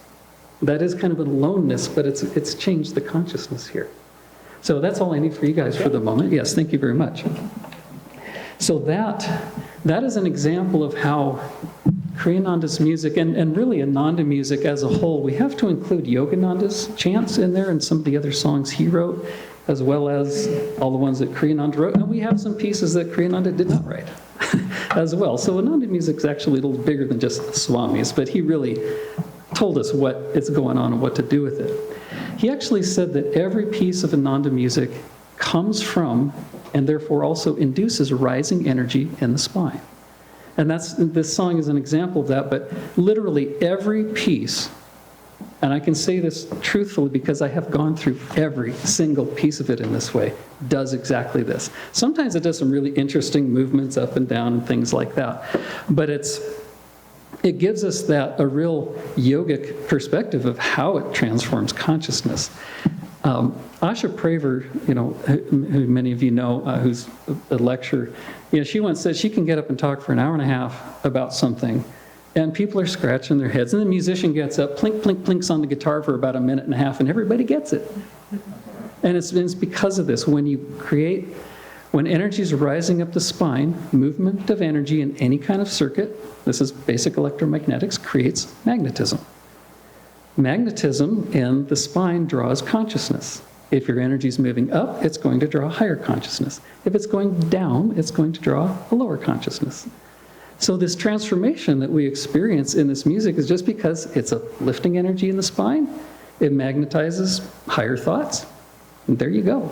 That is kind of an aloneness, but it's changed the consciousness here. So that's all I need for you guys for the moment. Yes, thank you very much. So that is an example of how Kriyananda's music, and really Ananda music as a whole, we have to include Yogananda's chants in there and some of the other songs he wrote, as well as all the ones that Kriyananda wrote. And we have some pieces that Kriyananda did not write as well. So Ananda music is actually a little bigger than just Swami's, but he really told us what is going on and what to do with it. He actually said that every piece of Ananda music comes from, and therefore also induces, rising energy in the spine. And this song is an example of that, but literally every piece And I can say this truthfully because I have gone through every single piece of it in this way, does exactly this. Sometimes it does some really interesting movements up and down and things like that. But it gives us a real yogic perspective of how it transforms consciousness. Asha Praver, who many of you know, who's a lecturer, she once said she can get up and talk for an hour and a half about something, and people are scratching their heads, and the musician gets up, plink, plink, plinks on the guitar for about a minute and a half, and everybody gets it. And it's because of this. When energy is rising up the spine, movement of energy in any kind of circuit, this is basic electromagnetics, creates magnetism. Magnetism in the spine draws consciousness. If your energy is moving up, it's going to draw higher consciousness. If it's going down, it's going to draw a lower consciousness. So this transformation that we experience in this music is just because it's a lifting energy in the spine. It magnetizes higher thoughts. And there you go.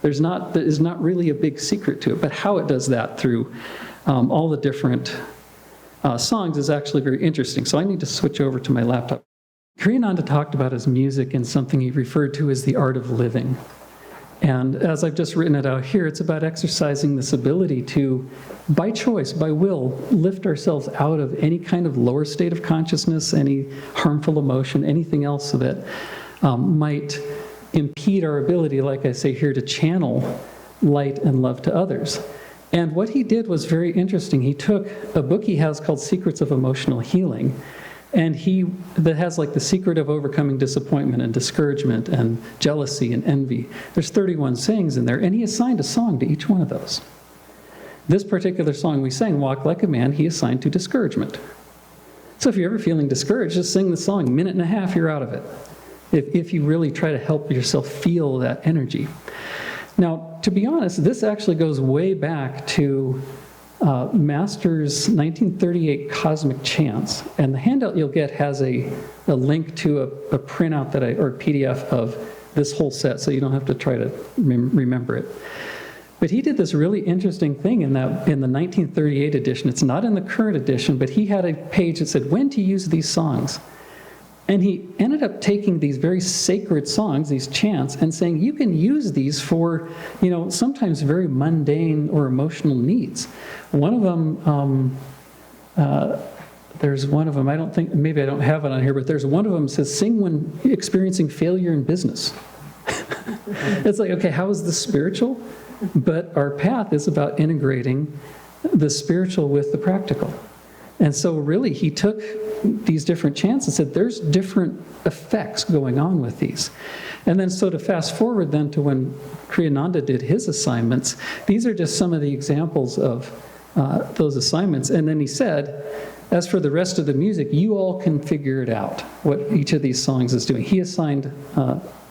There is not really a big secret to it, but how it does that through all the different songs is actually very interesting. So I need to switch over to my laptop. Kriyananda talked about his music in something he referred to as the art of living. And as I've just written it out here, it's about exercising this ability to, by choice, by will, lift ourselves out of any kind of lower state of consciousness, any harmful emotion, anything else that might impede our ability, like I say here, to channel light and love to others. And what he did was very interesting. He took a book he has called Secrets of Emotional Healing, and that has like the secret of overcoming disappointment and discouragement and jealousy and envy. There's 31 sayings in there, and he assigned a song to each one of those. This particular song we sang, Walk Like a Man, he assigned to discouragement. So if you're ever feeling discouraged, just sing the song. Minute and a half, you're out of it. If you really try to help yourself feel that energy. Now, to be honest, this actually goes way back to Master's 1938 Cosmic Chants, and the handout you'll get has a link to a printout or PDF of this whole set, so you don't have to try to remember it. But he did this really interesting thing in the 1938 edition. It's not in the current edition, but he had a page that said when to use these songs. And he ended up taking these very sacred songs, these chants, and saying you can use these for, sometimes very mundane or emotional needs. One of them, there's one of them, maybe I don't have it on here, but there's one of them that says, sing when experiencing failure in business. It's like, okay, how is this spiritual? But our path is about integrating the spiritual with the practical. And so really he took these different chants and said there's different effects going on with these. And then so to fast forward then to when Kriyananda did his assignments, these are just some of the examples of those assignments. And then he said, as for the rest of the music, you all can figure it out, what each of these songs is doing. He assigned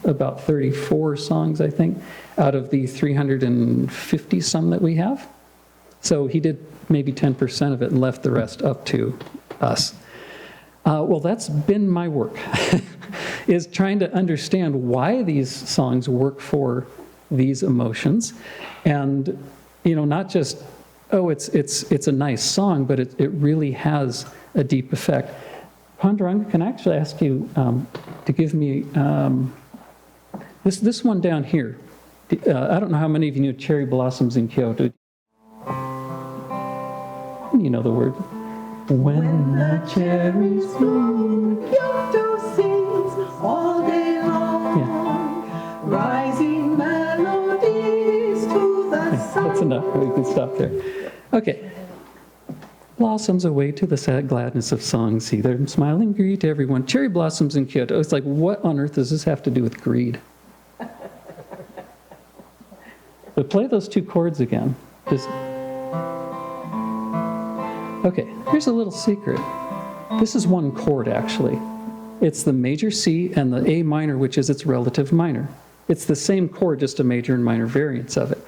about 34 songs, I think, out of the 350 some that we have. So he did maybe 10% of it and left the rest up to us. Well, that's been my work, is trying to understand why these songs work for these emotions. And, not just, it's a nice song, but it really has a deep effect. Panduranga, can I actually ask you to give me this one down here? I don't know how many of you knew Cherry Blossoms in Kyoto. You know the word. When the cherries bloom, Kyoto sings all day long, rising melodies to the sun. That's enough. We can stop there. Okay. Blossoms away to the sad gladness of song. See them smiling, greet everyone. Cherry blossoms in Kyoto. It's like, what on earth does this have to do with greed? But play those two chords again. Just. Okay, here's a little secret. This is one chord, actually. It's the major C and the A minor, which is its relative minor. It's the same chord, just a major and minor variants of it.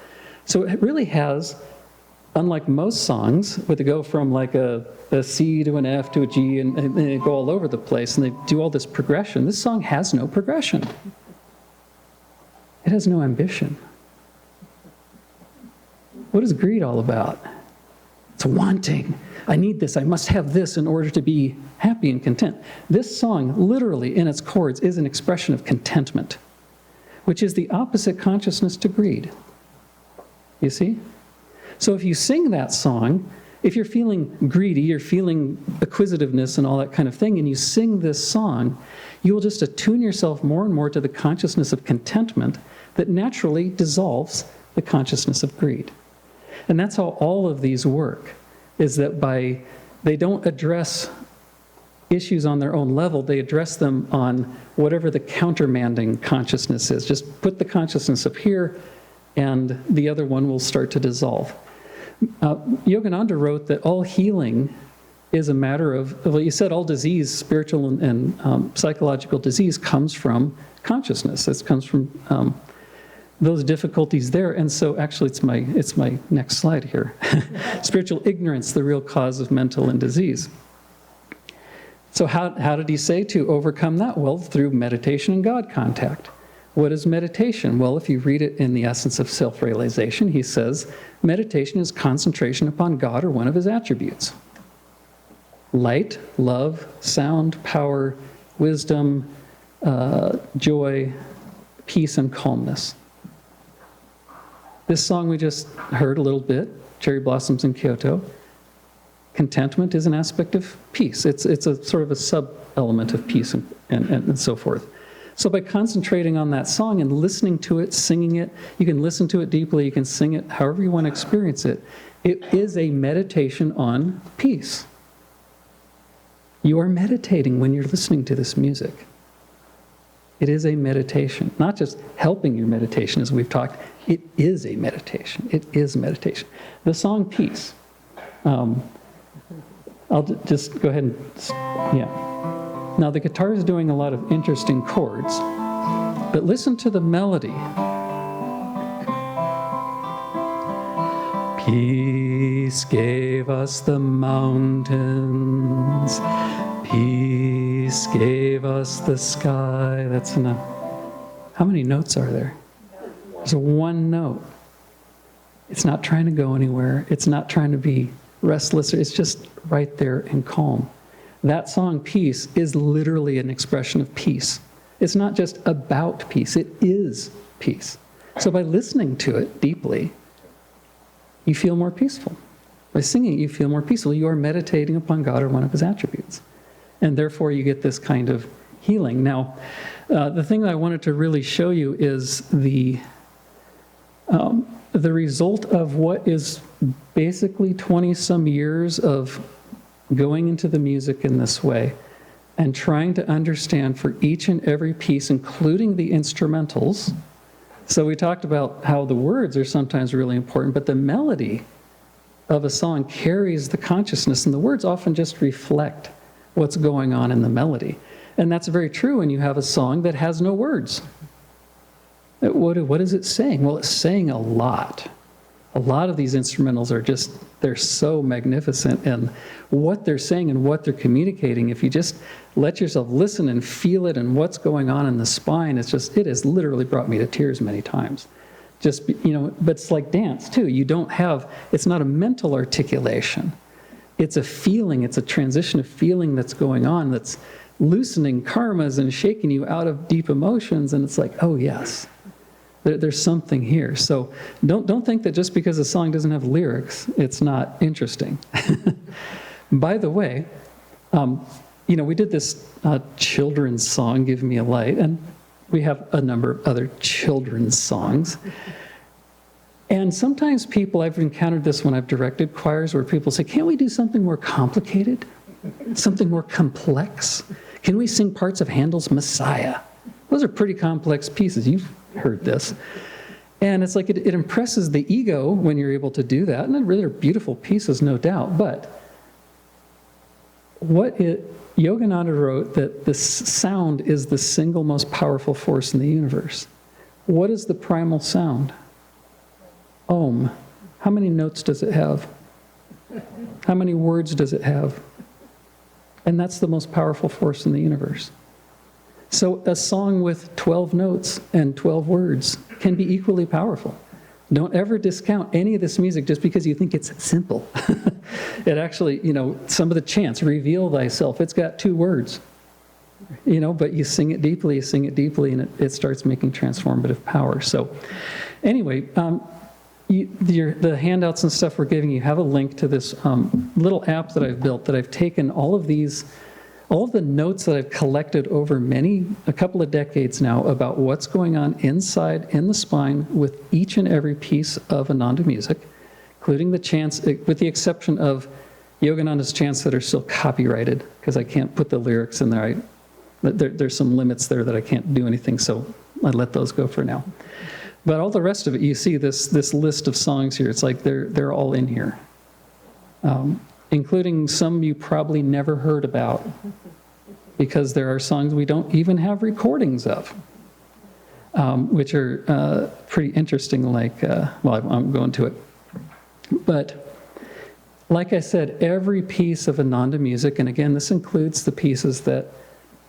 So it really has, unlike most songs, where they go from like a C to an F to a G, and they go all over the place, and they do all this progression. This song has no progression. It has no ambition. What is greed all about? It's wanting. I need this. I must have this in order to be happy and content. This song, literally in its chords, is an expression of contentment, which is the opposite consciousness to greed. You see? So if you sing that song, if you're feeling greedy, you're feeling acquisitiveness and all that kind of thing, and you sing this song, you will just attune yourself more and more to the consciousness of contentment that naturally dissolves the consciousness of greed. And that's how all of these work, is that they don't address issues on their own level, they address them on whatever the countermanding consciousness is. Just put the consciousness up here, and the other one will start to dissolve. Yogananda wrote that all healing is a matter of, well, you said all disease, spiritual and psychological disease, comes from consciousness. It comes from those difficulties there. And so actually it's my next slide here. Spiritual ignorance, the real cause of mental and disease. So how did he say to overcome that? Well, through meditation and God contact. What is meditation? Well, if you read it in the Essence of Self-Realization, he says, meditation is concentration upon God or one of his attributes. Light, love, sound, power, wisdom, joy, peace, and calmness. This song we just heard a little bit, Cherry Blossoms in Kyoto. Contentment is an aspect of peace. It's a sort of a sub-element of peace and so forth. So by concentrating on that song and listening to it, singing it, you can listen to it deeply, you can sing it however you want to experience it. It is a meditation on peace. You are meditating when you're listening to this music. It is a meditation, not just helping your meditation as we've talked. It is a meditation. It is meditation. The song Peace. I'll just go ahead and, yeah. Now the guitar is doing a lot of interesting chords, but listen to the melody. Peace gave us the mountains. Peace gave us the sky. That's enough. How many notes are there? There's one note. It's not trying to go anywhere. It's not trying to be restless. It's just right there and calm. That song, Peace, is literally an expression of peace. It's not just about peace. It is peace. So by listening to it deeply, you feel more peaceful. By singing it, you feel more peaceful. You are meditating upon God or one of his attributes. And therefore, you get this kind of healing. Now, the thing that I wanted to really show you is the result of what is basically 20-some years of going into the music in this way and trying to understand for each and every piece, including the instrumentals. So we talked about how the words are sometimes really important, but the melody of a song carries the consciousness, and the words often just reflect what's going on in the melody. And that's very true when you have a song that has no words. What is it saying? Well, it's saying a lot. A lot of these instrumentals are just, they're so magnificent, and what they're saying and what they're communicating, if you just let yourself listen and feel it and what's going on in the spine, it has literally brought me to tears many times. But it's like dance too. It's not a mental articulation. It's a feeling, it's a transition of feeling that's going on, that's loosening karmas and shaking you out of deep emotions, and it's like, oh yes. There's something here. So don't think that just because a song doesn't have lyrics, it's not interesting. By the way, we did this children's song, Give Me a Light, and we have a number of other children's songs. And sometimes I've encountered this when I've directed choirs, where people say, can't we do something more complicated? Something more complex? Can we sing parts of Handel's Messiah? Those are pretty complex pieces. You've heard this. And it's like it impresses the ego when you're able to do that. And they're really beautiful pieces, no doubt. But Yogananda wrote that the sound is the single most powerful force in the universe. What is the primal sound? Om. How many notes does it have? How many words does it have? And that's the most powerful force in the universe. So a song with 12 notes and 12 words can be equally powerful. Don't ever discount any of this music just because you think it's simple. It actually, some of the chants, reveal thyself, it's got 2 words. But you sing it deeply, and it starts making transformative power. So anyway, the handouts and stuff we're giving you have a link to this little app that I've built, that I've taken all of the notes that I've collected over a couple of decades now about what's going on inside in the spine with each and every piece of Ananda music, including the chants, with the exception of Yogananda's chants that are still copyrighted, because I can't put the lyrics in there. There's some limits there that I can't do anything, so I let those go for now. But all the rest of it, you see this list of songs here. It's like they're all in here, including some you probably never heard about, because there are songs we don't even have recordings of, which are pretty interesting. I won't go into it. But like I said, every piece of Ananda music, and again, this includes the pieces that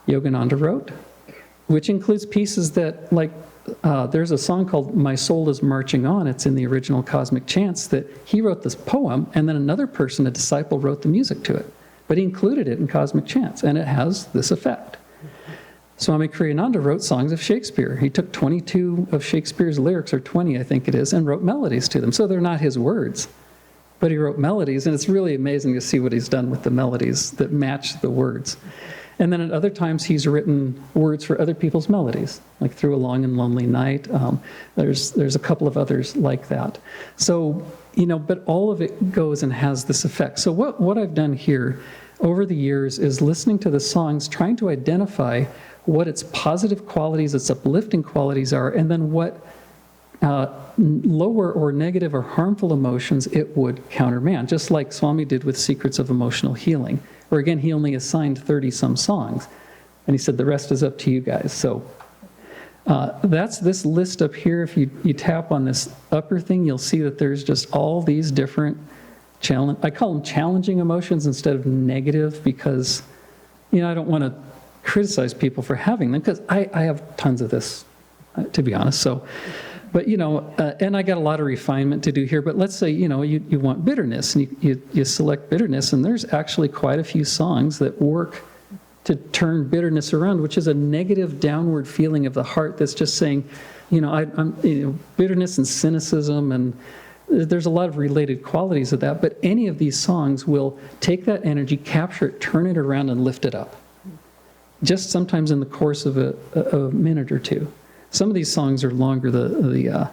Yogananda wrote, which includes pieces that, there's a song called My Soul is Marching On. It's in the original Cosmic Chants, that he wrote this poem, and then another person, a disciple, wrote the music to it. But he included it in Cosmic Chants, and it has this effect. Swami Kriyananda wrote songs of Shakespeare. He took 22 of Shakespeare's lyrics, or 20, I think it is, and wrote melodies to them. So they're not his words, but he wrote melodies, and it's really amazing to see what he's done with the melodies that match the words. And then at other times, he's written words for other people's melodies, like Through a Long and Lonely Night. There's a couple of others like that. So, but all of it goes and has this effect. So what I've done here over the years is listening to the songs, trying to identify what its positive qualities, its uplifting qualities are, and then what lower or negative or harmful emotions it would countermand, just like Swami did with Secrets of Emotional Healing, where again, he only assigned 30-some songs, and he said, the rest is up to you guys. So that's this list up here. If you tap on this upper thing, you'll see that there's just all these different I call them challenging emotions instead of negative, because, I don't want to criticize people for having them, because I have tons of this, to be honest. So, but, and I got a lot of refinement to do here, but let's say, you want bitterness, and you select bitterness, and there's actually quite a few songs that work to turn bitterness around, which is a negative downward feeling of the heart that's just saying, bitterness and cynicism, and there's a lot of related qualities of that, but any of these songs will take that energy, capture it, turn it around, and lift it up. Just sometimes in the course of a minute or two. Some of these songs are longer. The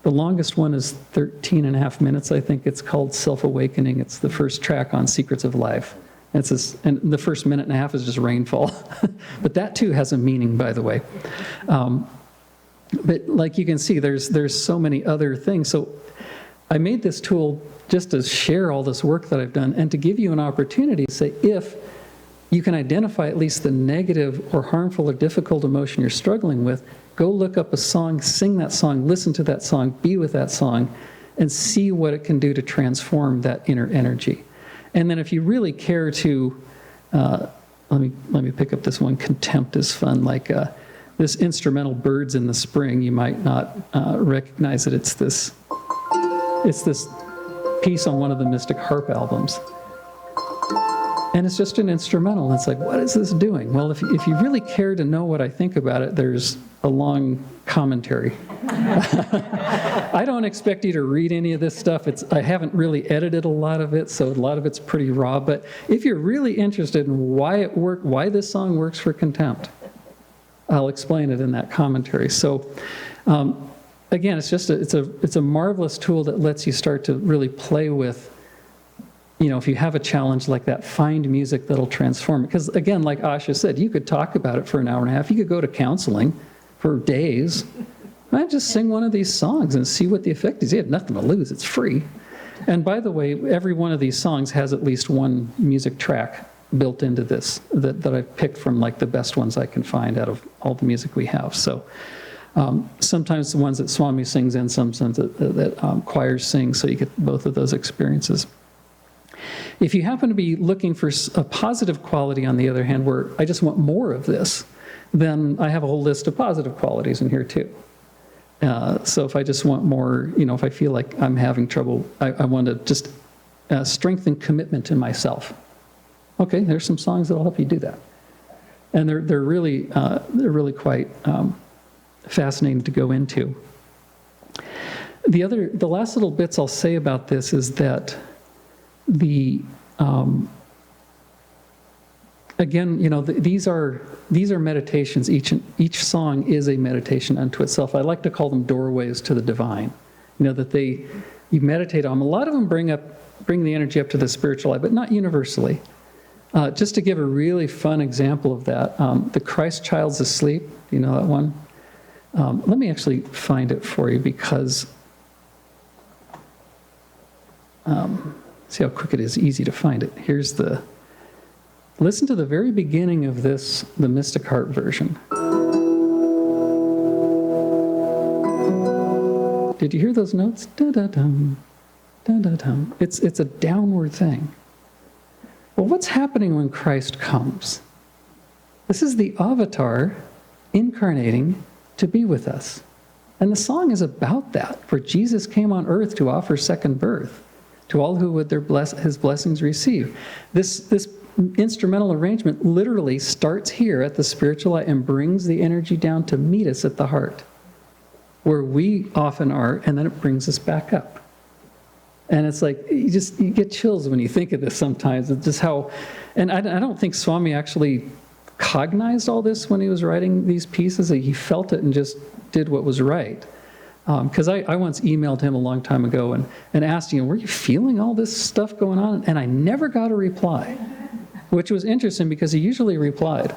longest one is 13 and a half minutes, I think. It's called Self-Awakening. It's the first track on Secrets of Life. And the first minute and a half is just rainfall. But that too has a meaning, by the way. But like you can see, there's so many other things. So I made this tool just to share all this work that I've done and to give you an opportunity to say, if you can identify at least the negative or harmful or difficult emotion you're struggling with, go look up a song, sing that song, listen to that song, be with that song, and see what it can do to transform that inner energy. And then if you really care to, let me pick up this one, Contempt is fun, like this instrumental Birds in the Spring, you might not recognize it. It's this piece on one of the Mystic Harp albums. And it's just an instrumental. It's like, what is this doing? Well, if you really care to know what I think about it, there's a long commentary. I don't expect you to read any of this stuff. I haven't really edited a lot of it, so a lot of it's pretty raw. But if you're really interested in why this song works for Contempt, I'll explain it in that commentary. So again, it's a marvelous tool that lets you start to really play with. If you have a challenge like that, find music that'll transform it. Because again, like Asha said, you could talk about it for an hour and a half. You could go to counseling for days. And just sing one of these songs and see what the effect is. You have nothing to lose. It's free. And by the way, every one of these songs has at least one music track built into this that I've picked from like the best ones I can find out of all the music we have. So sometimes the ones that Swami sings in, sometimes that choirs sing, so you get both of those experiences. If you happen to be looking for a positive quality, on the other hand, where I just want more of this, then I have a whole list of positive qualities in here too. So if I just want more, if I feel like I'm having trouble, I want to just strengthen commitment in myself. Okay, there's some songs that'll help you do that. And they're really quite fascinating to go into. The last little bits I'll say about this is that again, these are meditations. Each song is a meditation unto itself. I like to call them doorways to the divine. That you meditate on them. A lot of them bring the energy up to the spiritual life, but not universally. Just to give a really fun example of that, the Christ Child's Asleep. Do you know that one? Let me actually find it for you because see how quick it is, easy to find it. Listen to the very beginning of this, the Mystic Heart version. Did you hear those notes? Da-da-dum, da-da-dum. It's a downward thing. Well, what's happening when Christ comes? This is the avatar incarnating to be with us. And the song is about that, for Jesus came on earth to offer second birth to all who would his blessings receive. This instrumental arrangement literally starts here at the spiritual light and brings the energy down to meet us at the heart, where we often are, and then it brings us back up. And it's like, you get chills when you think of this sometimes. It's just how, and I don't think Swami actually cognized all this when he was writing these pieces. He felt it and just did what was right. Because I once emailed him a long time ago and asked him, were you feeling all this stuff going on? And I never got a reply, which was interesting because he usually replied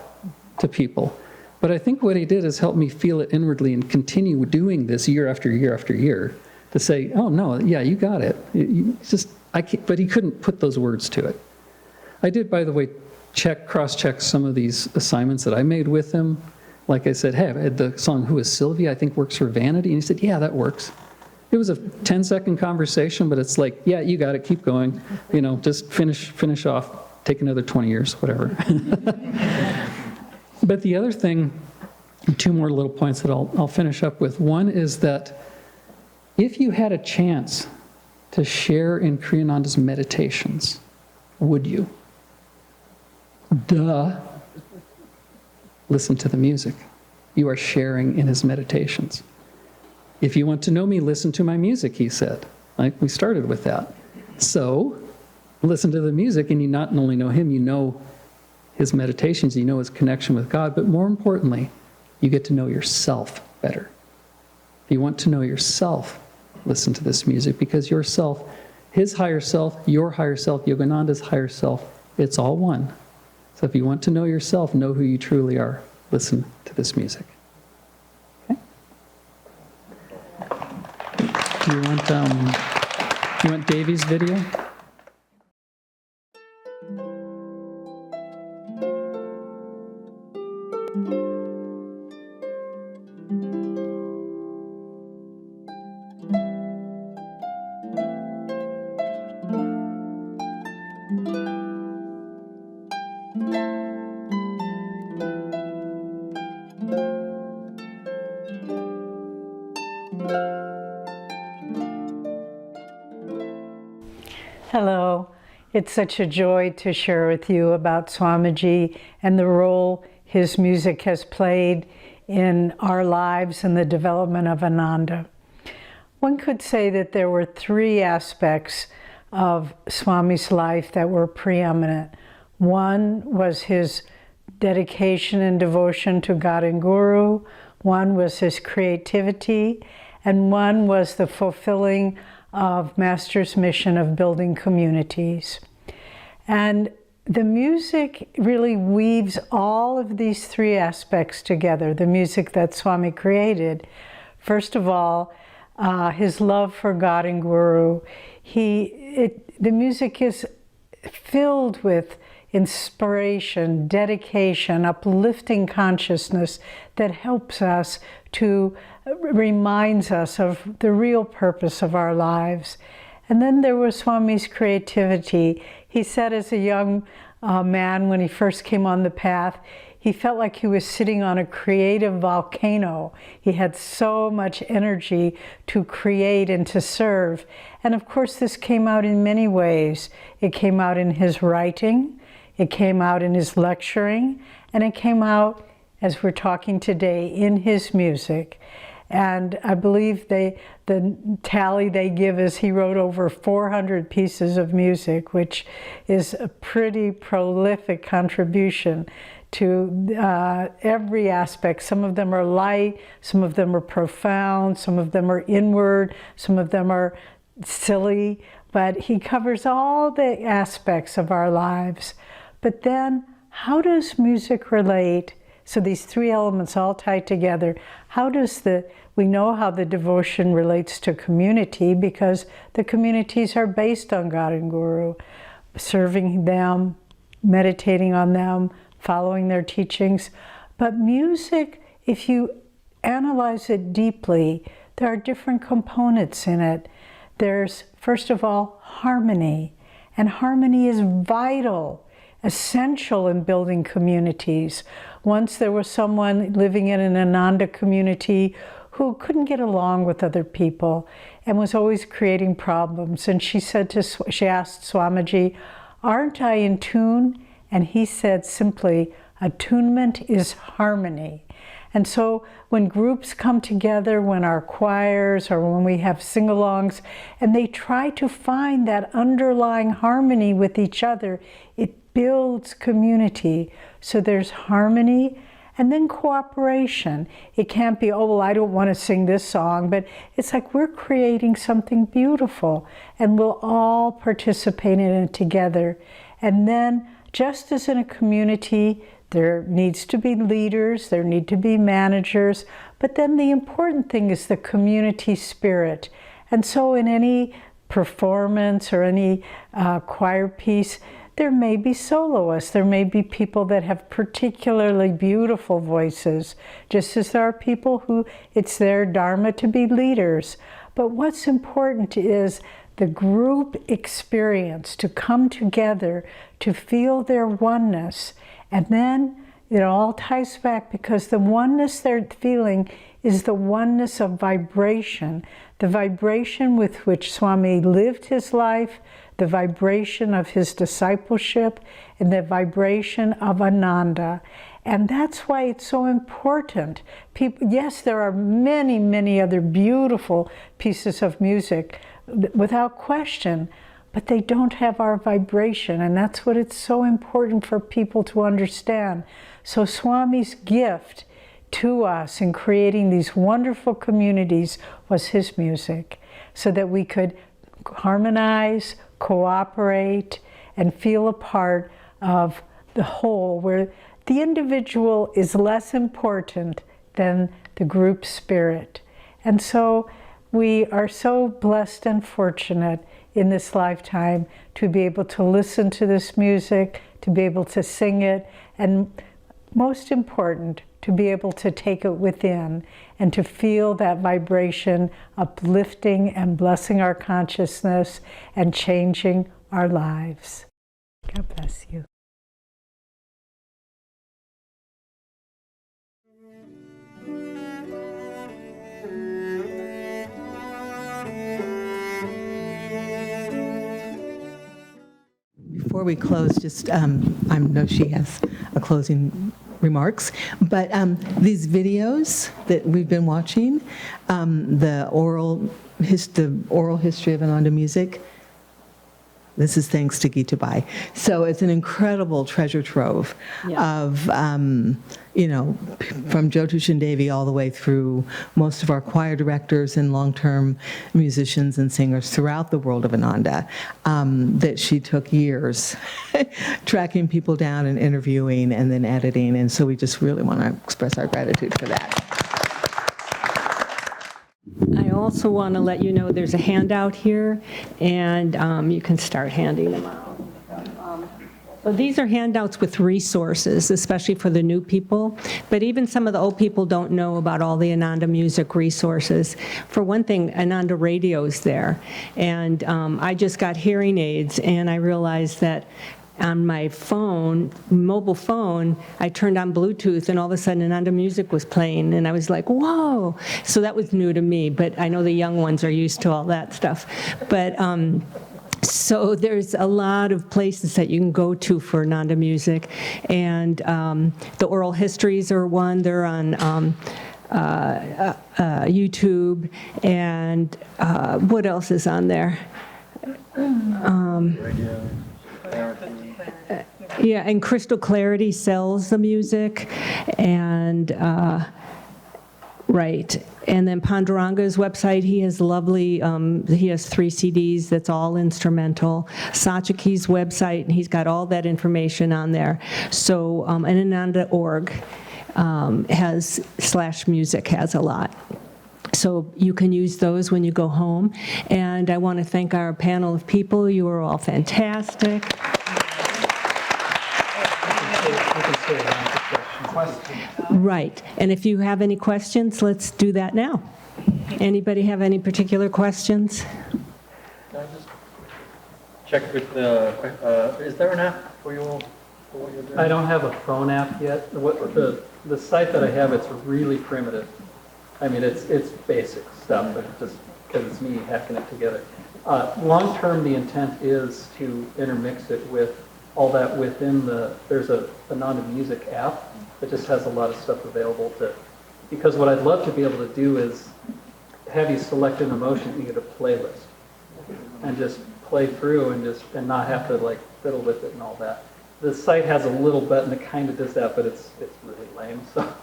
to people. But I think what he did is help me feel it inwardly and continue doing this year after year after year to say, oh, no, yeah, you got it. But he couldn't put those words to it. I did, by the way, cross-check some of these assignments that I made with him. Like I said, hey, I had the song Who is Sylvia, I think works for Vanity. And he said, yeah, that works. It was a 10-second conversation, but it's like, yeah, you got it, keep going. Just finish off, take another 20 years, whatever. But the other thing, two more little points that I'll finish up with. One is that if you had a chance to share in Kriyananda's meditations, would you? Duh. Listen to the music. You are sharing in his meditations. If you want to know me, listen to my music, he said. We started with that. So, listen to the music, and you not only know him, you know his meditations, you know his connection with God, but more importantly, you get to know yourself better. If you want to know yourself, listen to this music, because yourself, his higher self, your higher self, Yogananda's higher self, it's all one. So if you want to know yourself, know who you truly are, listen to this music. Okay? Do you want Davey's video? Hello. It's such a joy to share with you about Swamiji and the role his music has played in our lives and the development of Ananda. One could say that there were three aspects of Swami's life that were preeminent. One was his dedication and devotion to God and Guru, one was his creativity, and one was the fulfilling of Master's mission of building communities. And the music really weaves all of these three aspects together, the music that Swami created. First of all, his love for God and Guru. The music is filled with inspiration, dedication, uplifting consciousness that helps us reminds us of the real purpose of our lives. And then there was Swami's creativity. He said as a young man when he first came on the path, he felt like he was sitting on a creative volcano. He had so much energy to create and to serve. And of course, this came out in many ways. It came out in his writing, it came out in his lecturing, and it came out, as we're talking today, in his music. And I believe the tally they give is he wrote over 400 pieces of music, which is a pretty prolific contribution to every aspect. Some of them are light, some of them are profound, some of them are inward, some of them are silly, but he covers all the aspects of our lives. But then, how does music relate? So these three elements all tied together. We know how the devotion relates to community, because the communities are based on God and Guru, serving them, meditating on them, following their teachings. But music, if you analyze it deeply, there are different components in it. There's, first of all, harmony. And harmony is vital, essential in building communities. Once there was someone living in an Ananda community who couldn't get along with other people and was always creating problems. And she asked Swamiji, "Aren't I in tune?" And he said simply, "Attunement is harmony." And so when groups come together, when our choirs or when we have sing-alongs, and they try to find that underlying harmony with each other, it builds community. So there's harmony and then cooperation. It can't be, oh, well, I don't want to sing this song, but it's like we're creating something beautiful and we'll all participate in it together. And then, just as in a community, there needs to be leaders, there need to be managers, but then the important thing is the community spirit. And so in any performance or any choir piece, there may be soloists, there may be people that have particularly beautiful voices, just as there are people who it's their dharma to be leaders. But what's important is the group experience, to come together, to feel their oneness. And then it all ties back, because the oneness they're feeling is the oneness of vibration, the vibration with which Swami lived his life, the vibration of his discipleship, and the vibration of Ananda. And that's why it's so important. Yes, there are many, many other beautiful pieces of music, without question, but they don't have our vibration, and that's what it's so important for people to understand. So Swami's gift to us in creating these wonderful communities was his music, so that we could harmonize, cooperate, and feel a part of the whole, where the individual is less important than the group spirit. And so we are so blessed and fortunate in this lifetime to be able to listen to this music, to be able to sing it, and most important, to be able to take it within and to feel that vibration uplifting and blessing our consciousness and changing our lives. God bless you. Before we close, just I know she has a closing remarks, but these videos that we've been watching, the oral history of Ananda music, this is thanks to Gita Bai. So it's an incredible treasure trove of, from Jyotishan Devi all the way through most of our choir directors and long-term musicians and singers throughout the world of Ananda, that she took years tracking people down and interviewing and then editing. And so we just really want to express our gratitude for that. I also want to let you know there's a handout here, and you can start handing them out. So these are handouts with resources, especially for the new people, but even some of the old people don't know about all the Ananda music resources. For one thing, Ananda radio's there, and I just got hearing aids, and I realized that on my phone, mobile phone, I turned on Bluetooth, and all of a sudden Ananda Music was playing, and I was like, whoa. So that was new to me, but I know the young ones are used to all that stuff. But so there's a lot of places that you can go to for Ananda Music, and the oral histories are one. They're on YouTube, and what else is on there? Yeah, and Crystal Clarity sells the music, and right. And then Panduranga's website, he has lovely, he has 3 CDs that's all instrumental. Sachaki's website, and he's got all that information on there. So, and Ananda.org has /music has a lot. So you can use those when you go home. And I want to thank our panel of people. You are all fantastic. Right. And if you have any questions, let's do that now. Anybody have any particular questions? Can I just check with the, is there an app for you all, for what you're doing? I don't have a phone app yet. The site that I have, it's really primitive. I mean, it's basic stuff, but just because it's me hacking it together. Long-term, the intent is to intermix it with all that within there's a Ananda Music app that just has a lot of stuff available because what I'd love to be able to do is have you select an emotion, you get a playlist, and just play through and not have to like fiddle with it and all that. The site has a little button that kind of does that, but it's really lame. So,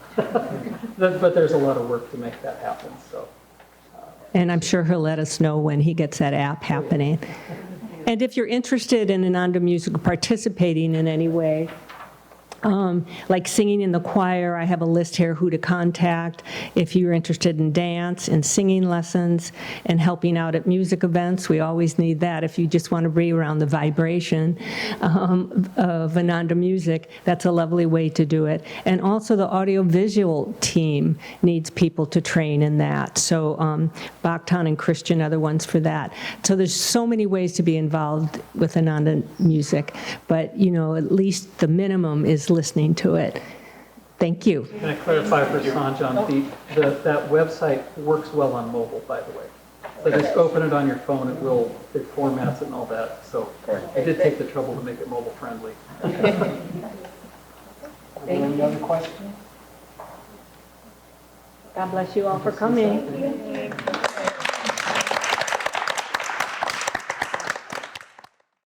but there's a lot of work to make that happen. So, and I'm sure he'll let us know when he gets that app happening. And if you're interested in Ananda Music participating in any way, like singing in the choir, I have a list here who to contact. If you're interested in dance and singing lessons and helping out at music events, we always need that. If you just want to be around the vibration of Ananda Music, that's a lovely way to do it. And also the audiovisual team needs people to train in that. So Bhaktan and Christian are the ones for that. So there's so many ways to be involved with Ananda Music, but you know, at least the minimum is listening to it. Thank you. can I clarify for Sanjan, that website works well on mobile, by the way. So just open it on your phone, it formats it and all that. So I did take the trouble to make it mobile friendly. Any other questions? God bless you all for coming.